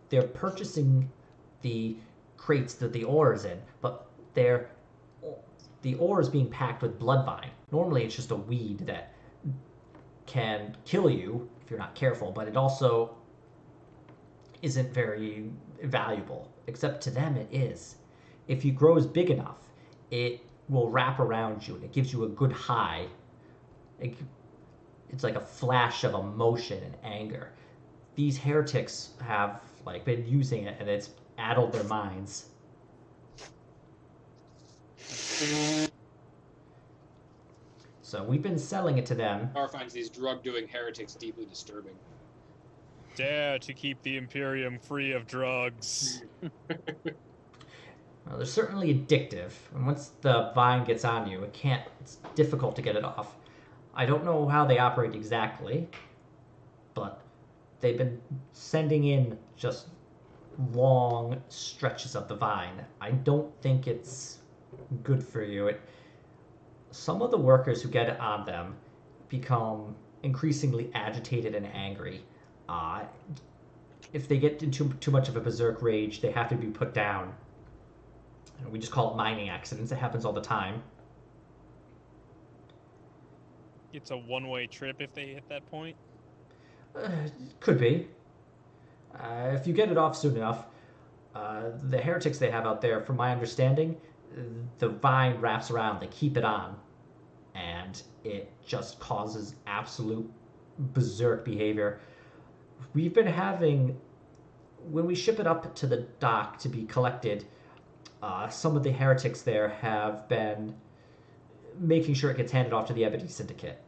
They're purchasing the crates that the ore is in, but the ore is being packed with bloodvine. Normally it's just a weed that can kill you if you're not careful, but it also isn't very valuable, except to them it is. If you grow as big enough, it will wrap around you and it gives you a good high. It's like a flash of emotion and anger. These heretics have like been using it, and it's addled their minds. So we've been selling it to them. Gar finds these drug-doing heretics deeply disturbing. Dare to keep the Imperium free of drugs. Well, they're certainly addictive, and once the vine gets on you, it's difficult to get it off. I don't know how they operate exactly, but they've been sending in just long stretches of the vine. I don't think it's good for you. Some of the workers who get it on them become increasingly agitated and angry. If they get into too much of a berserk rage, they have to be put down. We just call it mining accidents. It happens all the time. It's a one-way trip if they hit that point. Could be. If you get it off soon enough, the heretics they have out there, from my understanding, the vine wraps around. They keep it on, and it just causes absolute berserk behavior. We've been having, when we ship it up to the dock to be collected, some of the heretics there have been making sure it gets handed off to the Ebony Syndicate.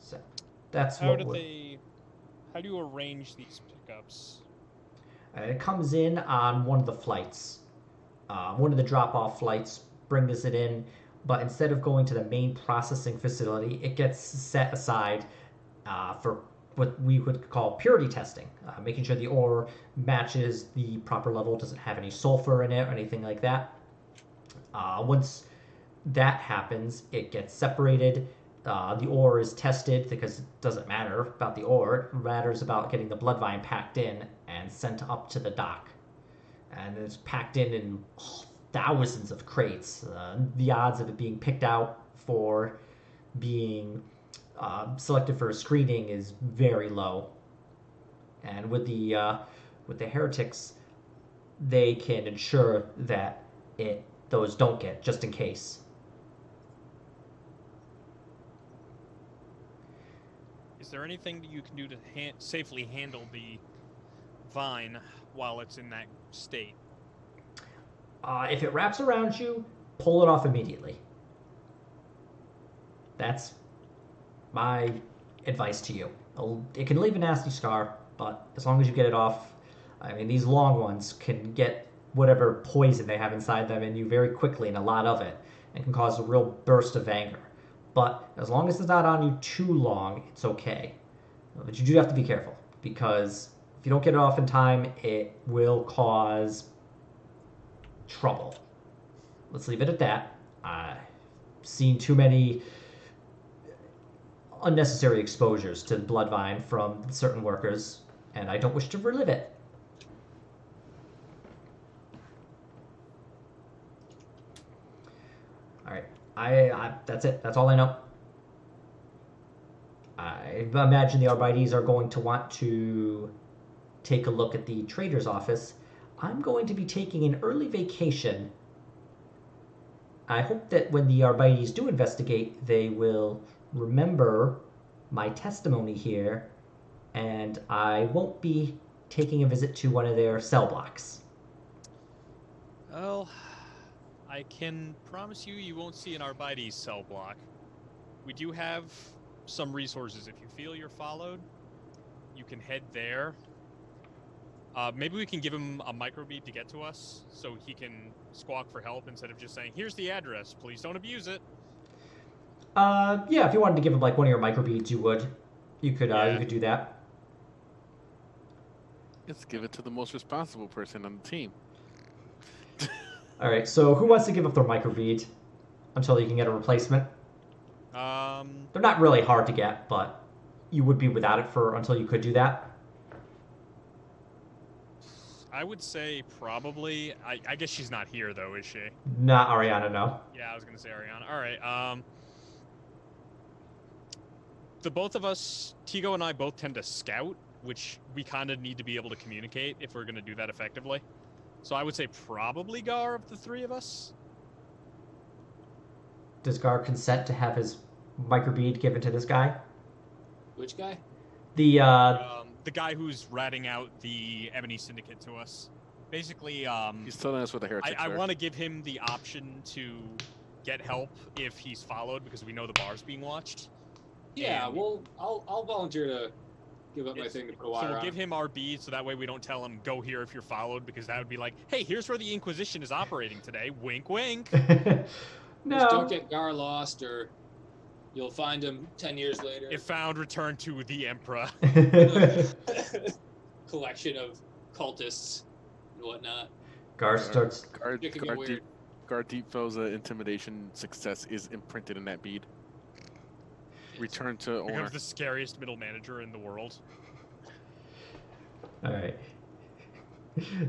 So that's How do you arrange these pickups? It comes in on one of the flights. One of the drop-off flights brings it in, but instead of going to the main processing facility, it gets set aside for what we would call purity testing, making sure the ore matches the proper level, doesn't have any sulfur in it or anything like that. Once that happens, it gets separated. The ore is tested because it doesn't matter about the ore. It matters about getting the blood vine packed in and sent up to the dock. And it's packed in thousands of crates. The odds of it being picked out for being selected for a screening is very low. And with the heretics, they can ensure that those don't get, just in case. Is there anything that you can do to safely handle the vine while it's in that state? If it wraps around you, pull it off immediately. That's my advice to you. It can leave a nasty scar, but as long as you get it off, I mean, these long ones can get whatever poison they have inside them in you very quickly, and a lot of it, and can cause a real burst of anger. But as long as it's not on you too long, it's okay. But you do have to be careful, because if you don't get it off in time, it will cause trouble. Let's leave it at that. I've seen too many unnecessary exposures to the bloodvine from certain workers, and I don't wish to relive it. All right, that's it. That's all I know. I imagine the Arbites are going to want to take a look at the trader's office. I'm going to be taking an early vacation. I hope that when the Arbites do investigate, they will remember my testimony here, and I won't be taking a visit to one of their cell blocks. Well, I can promise you won't see an Arbites cell block. We do have some resources. If you feel you're followed, you can head there. Maybe we can give him a microbead to get to us, so he can squawk for help instead of just saying, "Here's the address. Please don't abuse it." Yeah, if you wanted to give him like one of your microbeads, you would. You could do that. Let's give it to the most responsible person on the team. All right. So who wants to give up their microbead until you can get a replacement? They're not really hard to get, but you would be without it until you could do that. I would say probably. I guess she's not here though, is she? Not Ariana, no. Yeah, I was gonna say Ariana. All right. The both of us, Tigo and I, both tend to scout, which we kind of need to be able to communicate if we're gonna do that effectively. So I would say probably Gar of the three of us. Does Gar consent to have his microbead given to this guy? Which guy? The The guy who's ratting out the Ebony Syndicate to us. Basically, He's telling us what the heretics I are. want to give him the option to get help if he's followed, because we know the bar's being watched. Yeah, And well, I'll volunteer to give up my it's- thing to put a So wire we'll on. give him RB, so that way we don't tell him, go here if you're followed, because that would be like, hey, here's where the Inquisition is operating today. Wink, wink. Just don't No. get Gar lost, or you'll find him 10 years later. If found, return to the Emperor. Collection of cultists and whatnot. Gar starts. It could get weird. Deepfell's intimidation success is imprinted in that bead. Return to owner. Becomes the scariest middle manager in the world. All right.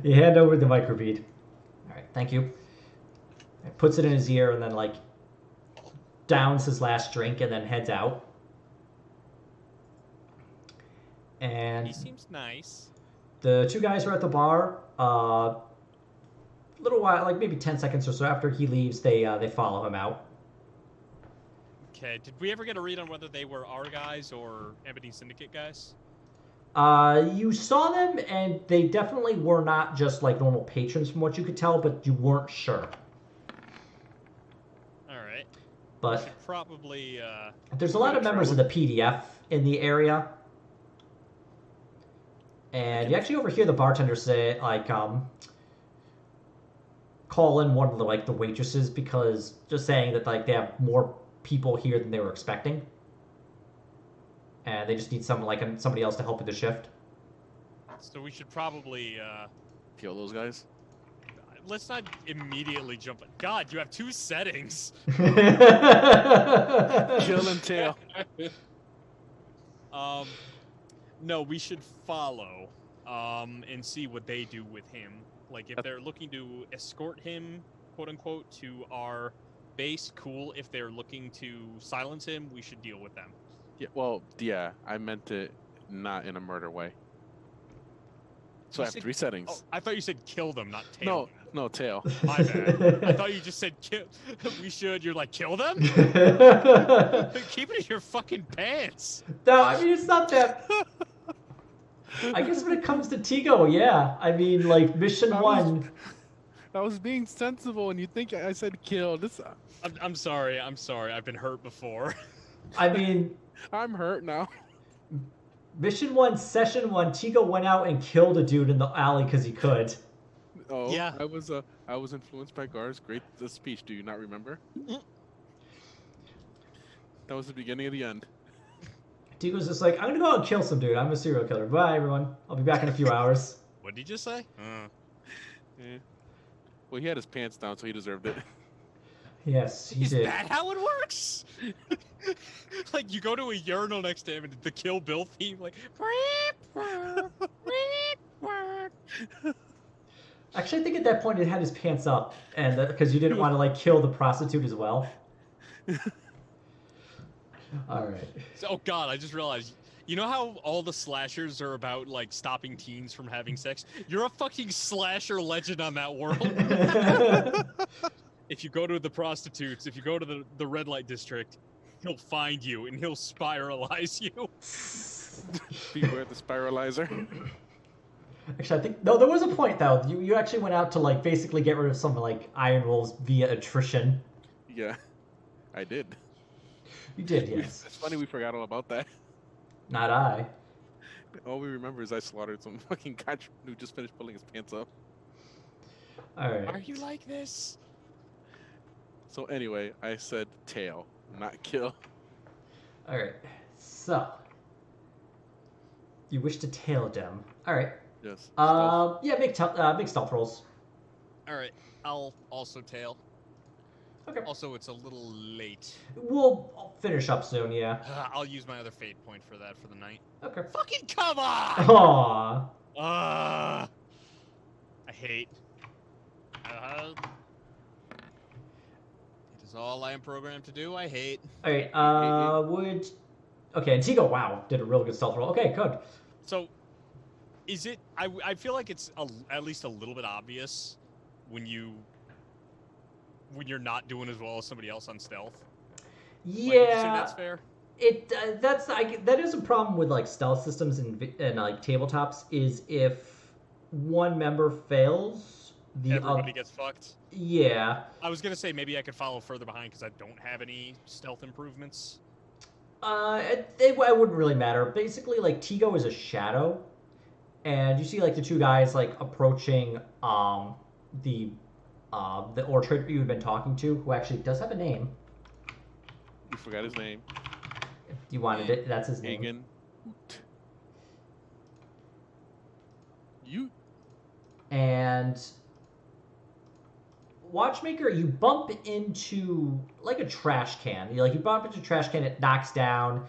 You hand over the microbead. All right, thank you. Puts it in his ear and then like downs his last drink and then heads out. And He seems nice. the two guys are at the bar. A little while, like maybe 10 seconds or so after he leaves, they follow him out. Okay, did we ever get a read on whether they were our guys or Ebony Syndicate guys? You saw them, and they definitely were not just like normal patrons from what you could tell, but you weren't sure. Alright. We But should probably, there's a lot of members of the PDF in the area. And you actually overhear the bartender say, like, call in one of the, like, the waitresses because just saying that, like, they have more people here than they were expecting. And they just need someone, like, somebody else to help with the shift. so we should probably, Kill those guys. let's not immediately jump. God, you have two settings. Kill and tail. No, we should follow, and see what they do with him. Like, if they're looking to escort him, quote unquote, to our base, cool. If they're looking to silence him, we should deal with them. Yeah, well, yeah, I meant it not in a murder way. So You I have said- 3 settings. Oh, I thought you said kill them, not tail. No, tail. My bad. I thought you just said kill. We should. You're like, kill them? Keep it in your fucking pants. No, I mean, it's not that. I guess when it comes to Tigo, yeah. I mean, like, mission one. I was being sensible, and you think I said kill. I'm sorry. I'm sorry. I've been hurt before. I mean, I'm hurt now. mission one, session one, Tigo went out and killed a dude in the alley because he could. Oh, Yeah. I was influenced by Gar's great speech. Do you not remember? That was the beginning of the end. Tigo's just like, I'm gonna go out and kill some dude. I'm a serial killer. Bye, everyone. I'll be back in a few hours. What did you just say? Yeah. Well, he had his pants down, so he deserved it. Yes, he Is did. that how it works? Like, you go to a urinal next to him and the Kill Bill theme, like... Actually, I think at that point it had his pants up, and because you didn't want to like kill the prostitute as well. All right. Oh god, I just realized. You know how all the slashers are about, like, stopping teens from having sex? You're a fucking slasher legend on that world. If you go to the prostitutes, if you go to the red light district, he'll find you and he'll spiralize you. Beware the spiralizer. Actually, I think no. There was a point though. You actually went out to like basically get rid of some like iron wolves via attrition. Yeah, I did. You did, yes. It's funny we forgot all about that. Not I. All we remember is I slaughtered some fucking guy who just finished pulling his pants up. All Are right. you like this? So anyway, I said tail, not kill. All right. So you wish to tail them. All right. Yes. Yeah. Make stealth rolls. Alright, I'll also tail. Okay. Also, it's a little late. We'll finish up soon. Yeah. I'll use my other fate point for that for the night. Okay. Fucking come on! Aww. I hate. It is all I am programmed to do. I hate. All right. Okay. Antigo. Wow. Did a real good stealth roll. Okay. Good. So, is it? I feel like it's at least a little bit obvious when you're not doing as well as somebody else on stealth. Like, would you say Yeah. that's fair. That is a problem with like stealth systems and like tabletops is if one member fails, the Everybody gets fucked. Yeah. I was gonna say maybe I could follow further behind because I don't have any stealth improvements. It wouldn't really matter. Basically, like Tigo is a shadow, and you see like the two guys like approaching the orchard you've been talking to, who actually does have a name. You forgot his name. If you wanted it, that's his name. Hagen. You. And Watchmaker, you bump into like a trash can. You bump into a trash can, it knocks down,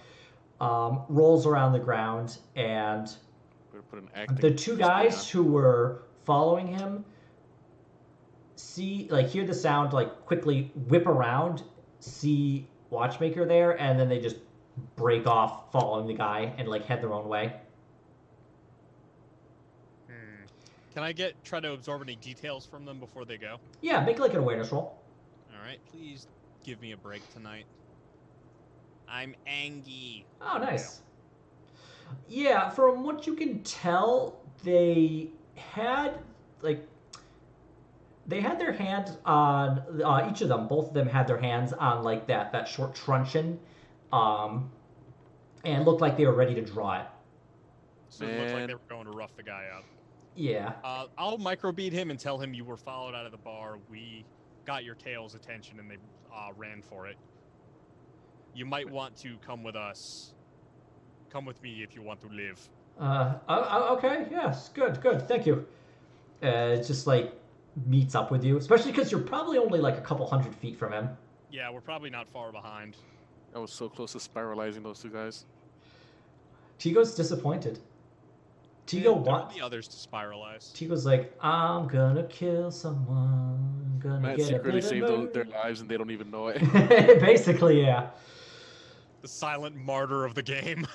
rolls around the ground, and the two guys who were following him hear the sound, quickly whip around, see Watchmaker there, and then they just break off following the guy and head their own way. Can I try to absorb any details from them before they go? Yeah, make an awareness roll. All right, please give me a break tonight. I'm angry. Oh, nice. Yeah, from what you can tell, they had their hands on each of them. Both of them had their hands on that short truncheon, and looked like they were ready to draw it. So it looked like they were going to rough the guy up. Yeah. I'll microbeat him and tell him you were followed out of the bar. We got your tail's attention and they ran for it. You might want to come with us. Come with me if you want to live. Okay, yes, good, thank you. Just meets up with you, especially because you're probably only a couple 100 feet from him. Yeah, we're probably not far behind. I was so close to spiralizing those two guys. Tigo's disappointed. Tigo wants the others to spiralize. Tigo's I'm gonna kill someone. Matt secretly saved their lives and they don't even know it. Basically, yeah. The silent martyr of the game.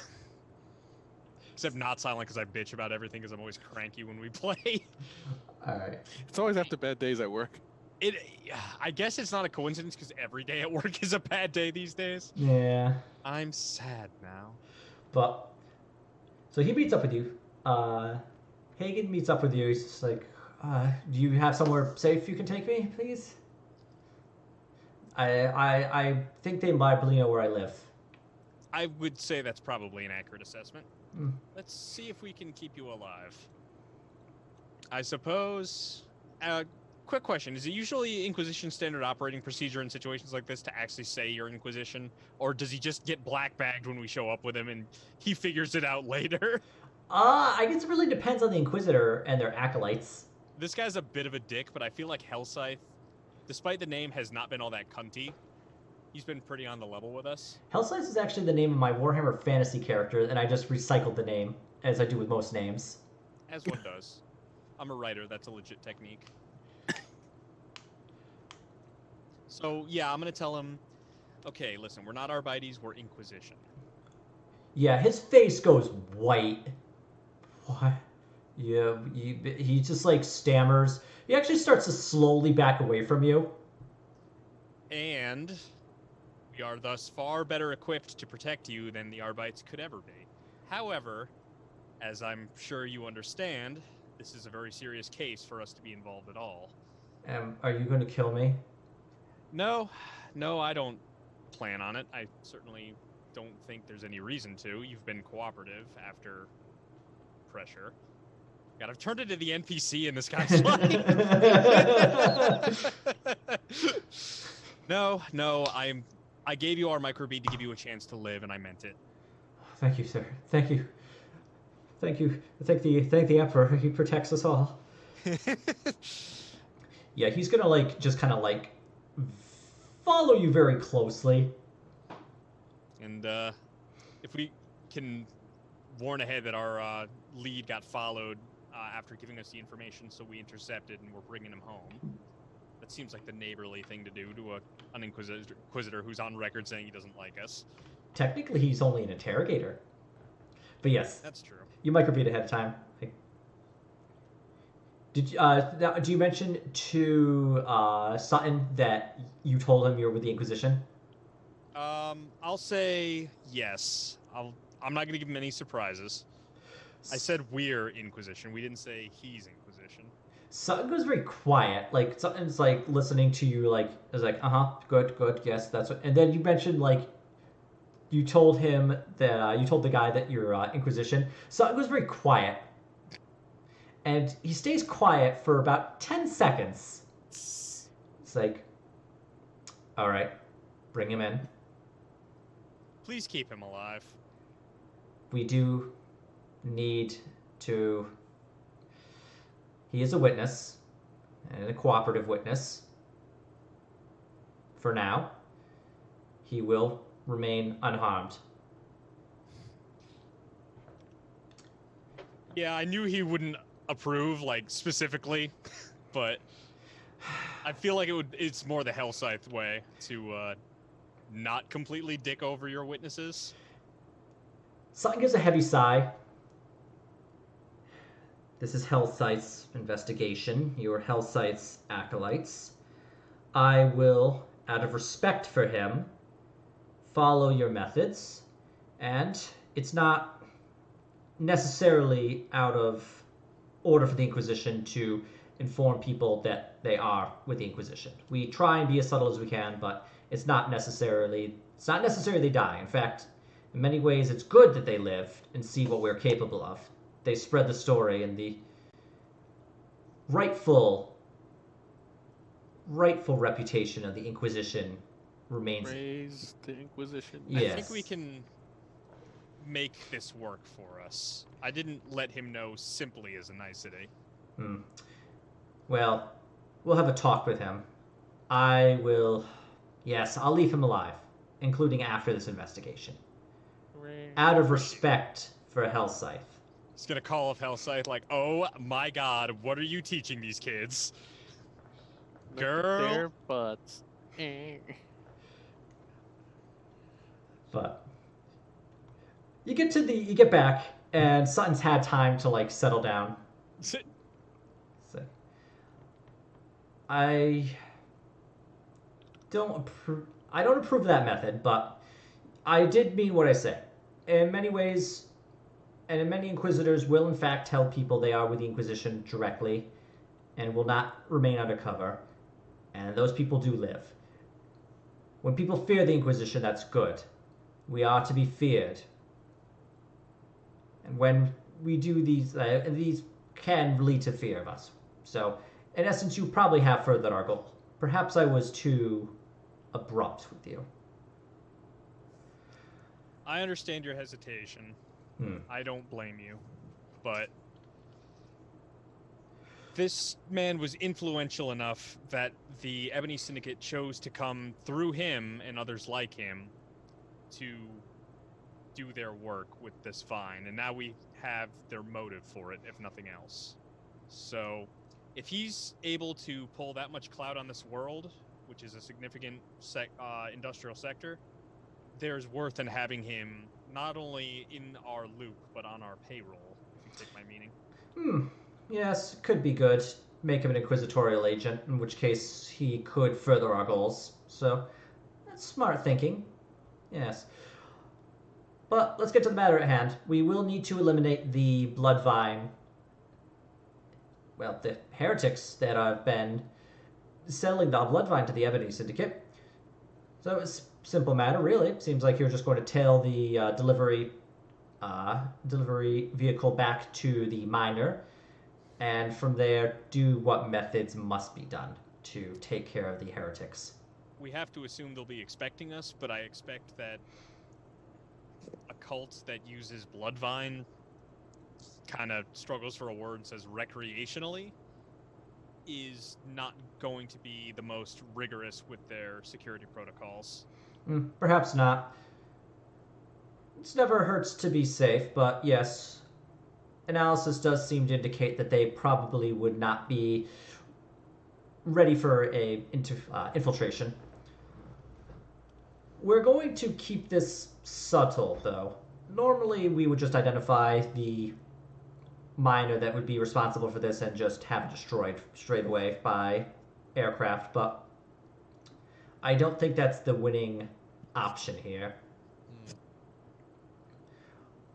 Except not silent because I bitch about everything because I'm always cranky when we play. Alright. It's always after bad days at work. I guess it's not a coincidence because every day at work is a bad day these days. Yeah. I'm sad now. But, so he meets up with you. Hagen meets up with you. He's just do you have somewhere safe you can take me, please? I think they probably know where I live. I would say that's probably an accurate assessment. Mm. Let's see if we can keep you alive. I suppose... quick question. Is it usually Inquisition standard operating procedure in situations like this to actually say you're Inquisition? Or does he just get black-bagged when we show up with him and he figures it out later? I guess it really depends on the Inquisitor and their acolytes. This guy's a bit of a dick, but I feel like Hellscythe, despite the name, has not been all that cunty. He's been pretty on the level with us. Hellscythe is actually the name of my Warhammer Fantasy character, and I just recycled the name, as I do with most names. As one does. I'm a writer, that's a legit technique. So, yeah, I'm going to tell him, okay, listen, we're not Arbites, we're Inquisition. Yeah, his face goes white. What? Yeah, he just stammers. He actually starts to slowly back away from you. And we are thus far better equipped to protect you than the Arbites could ever be. However, as I'm sure you understand, this is a very serious case for us to be involved at all. Are you going to kill me? No, I don't plan on it. I certainly don't think there's any reason to. You've been cooperative after pressure. God, I've turned into the NPC in this guy's life. No, I gave you our microbead to give you a chance to live, and I meant it. Thank you, sir. Thank you. Thank the Emperor. He protects us all. Yeah, he's gonna just kind of follow you very closely. And if we can warn ahead that our lead got followed after giving us the information, so we intercepted and we're bringing him home. That seems like the neighborly thing to do to an inquisitor who's on record saying he doesn't like us. Technically, he's only an interrogator. But yes. That's true. You microbead ahead of time. Do you mention to Sutton that you told him you were with the Inquisition? I'll say yes. I'm not going to give him any surprises. I said we're Inquisition. We didn't say he's Inquisition. Sutton goes very quiet. Like Sutton's like listening to you. Like is like, good, yes, that's what. And then you mentioned like you told him that you told the guy that you're Inquisition. Sutton goes very quiet, and he stays quiet for about 10 seconds. It's like, all right, bring him in. Please keep him alive. We do need to. He is a witness, and a cooperative witness. For now, he will remain unharmed. Yeah, I knew he wouldn't approve, like, specifically, but I feel like it's more the Hellscythe way to not completely dick over your witnesses. Sutton gives a heavy sigh. This is Hellscythe's investigation. Your Hellscythe's acolytes. I will, out of respect for him, follow your methods, and it's not necessarily out of order for the Inquisition to inform people that they are with the Inquisition. We try and be as subtle as we can, but it's not necessarily they die. In fact, in many ways, it's good that they live and see what we're capable of. They spread the story, and the rightful reputation of the Inquisition remains. Praise the Inquisition. Yes. I think we can make this work for us. I didn't let him know simply as a nicety. Well, we'll have a talk with him. I will. Yes, I'll leave him alive, including after this investigation. Out of respect for Hellscythe. He's gonna call up Hellscythe like, "Oh my God, what are you teaching these kids, Look girl?" at their butts. But you get back, and Sutton's had time to like settle down. So, I don't approve of that method, but I did mean what I said. In many ways, and many Inquisitors will in fact tell people they are with the Inquisition directly, and will not remain undercover. And those people do live. When people fear the Inquisition, that's good. We are to be feared. And when we do these can lead to fear of us. So, in essence, you probably have furthered our goal. Perhaps I was too abrupt with you. I understand your hesitation. I don't blame you. But this man was influential enough that the Ebony Syndicate chose to come through him and others like him to do their work with this find. And now we have their motive for it, if nothing else. So, if he's able to pull that much clout on this world, which is a significant industrial sector, there's worth in having him not only in our loop, but on our payroll, if you take my meaning. Yes, could be good. Make him an inquisitorial agent, in which case he could further our goals. So, that's smart thinking. Yes. But let's get to the matter at hand. We will need to eliminate the Bloodvine. Well, the heretics that have been selling the Bloodvine to the Ebony Syndicate. So it's a simple matter, really. It seems like you're just going to tail the delivery vehicle back to the miner, and from there do what methods must be done to take care of the heretics. We have to assume they'll be expecting us, but I expect that a cult that uses Bloodvine kind of struggles for a word and says recreationally is not going to be the most rigorous with their security protocols. Perhaps not. It never hurts to be safe, but yes, analysis does seem to indicate that they probably would not be ready for a infiltration. We're going to keep this subtle, though. Normally, we would just identify the miner that would be responsible for this and just have it destroyed straight away by aircraft, but I don't think that's the winning option here.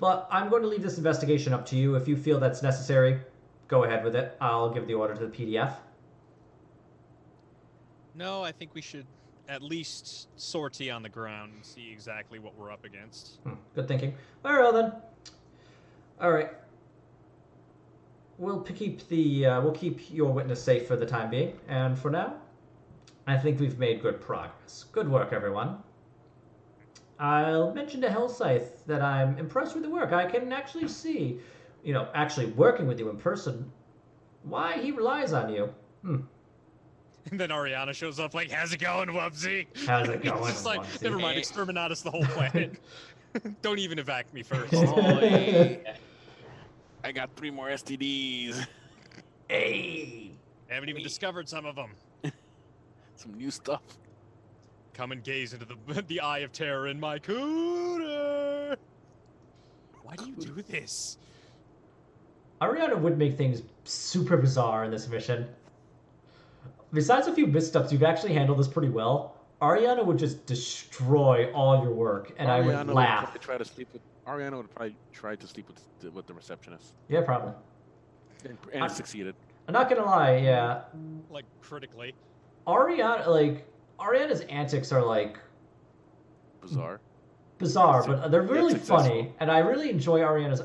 But I'm going to leave this investigation up to you. If you feel that's necessary, go ahead with it. I'll give the order to the PDF. No, I think we should at least sortie on the ground and see exactly what we're up against. Good thinking. Very well then. All right. We'll keep your witness safe for the time being, and for now, I think we've made good progress. Good work, everyone. I'll mention to Hellscythe that I'm impressed with the work. I can actually see, actually working with you in person, why he relies on you. And then Ariana shows up like, how's it going, Wubsy? How's it going, Just like, Wubsy? never mind, exterminatus the whole planet. Don't even evac me first. Boy, I got 3 more STDs. Hey! I haven't even discovered some of them. Some new stuff. Come and gaze into the eye of terror in my cooter. Why do you do this? Ariana would make things super bizarre in this mission. Besides a few missteps, you've actually handled this pretty well. Ariana would just destroy all your work, and I would laugh. Ariana would probably try to sleep with the receptionist. Yeah, probably. And succeeded. I'm not gonna lie, yeah. Like, critically. Ariana's antics are like Bizarre, but they're really funny, and I really enjoy Ariana's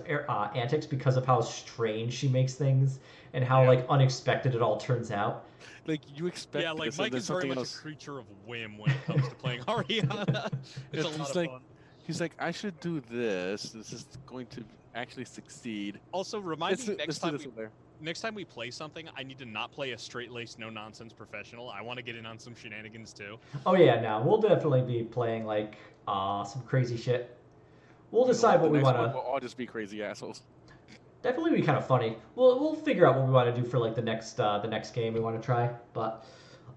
antics because of how strange she makes things and how like unexpected it all turns out. Like you expect. Yeah, like Mike is very much a creature of whim when it comes to playing Ariana. It's a lot of fun. He's like, I should do this. This is going to actually succeed. Also, remind me next time we play something, I need to not play a straight-laced, no-nonsense professional. I want to get in on some shenanigans too. Oh yeah, no, we'll definitely be playing like some crazy shit. We'll decide what we want to. We'll all just be crazy assholes. Definitely be kind of funny. We'll figure out what we want to do for like the next game we want to try. But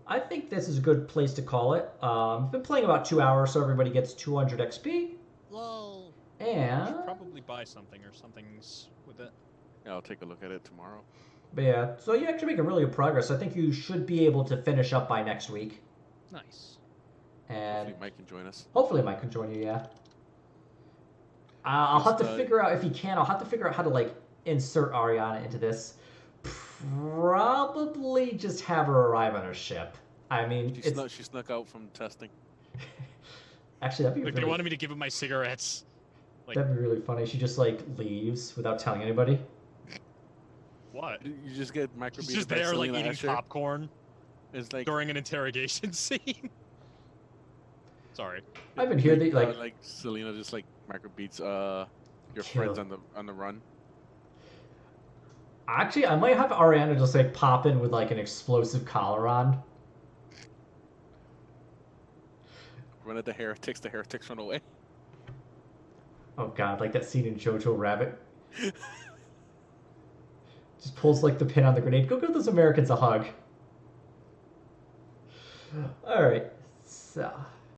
I think this is a good place to call it. I've been playing about 2 hours, so everybody gets 200 XP. Lol. And I should probably buy something or something's with it. Yeah, I'll take a look at it tomorrow. But yeah, so you actually making really good progress. I think you should be able to finish up by next week. Nice. And hopefully Mike can join us. Hopefully Mike can join you, yeah. I'll have to figure out, if he can, I'll have to figure out how to like insert Ariana into this. Probably just have her arrive on her ship. I mean, she snuck out from testing. Actually, that'd be like really... they wanted me to give him my cigarettes. Like... That'd be really funny. She just like leaves without telling anybody. What? You just get microbeated. She's just there, like eating popcorn. It's like during an interrogation scene. Sorry. I've been here. Like Selena just like microbeats your friends on the run. Actually, I might have Ariana just like pop in with like an explosive collar on. Run at the heretics run away. Oh god, like that scene in Jojo Rabbit. Just pulls like the pin on the grenade. Go give those Americans a hug. Alright, so...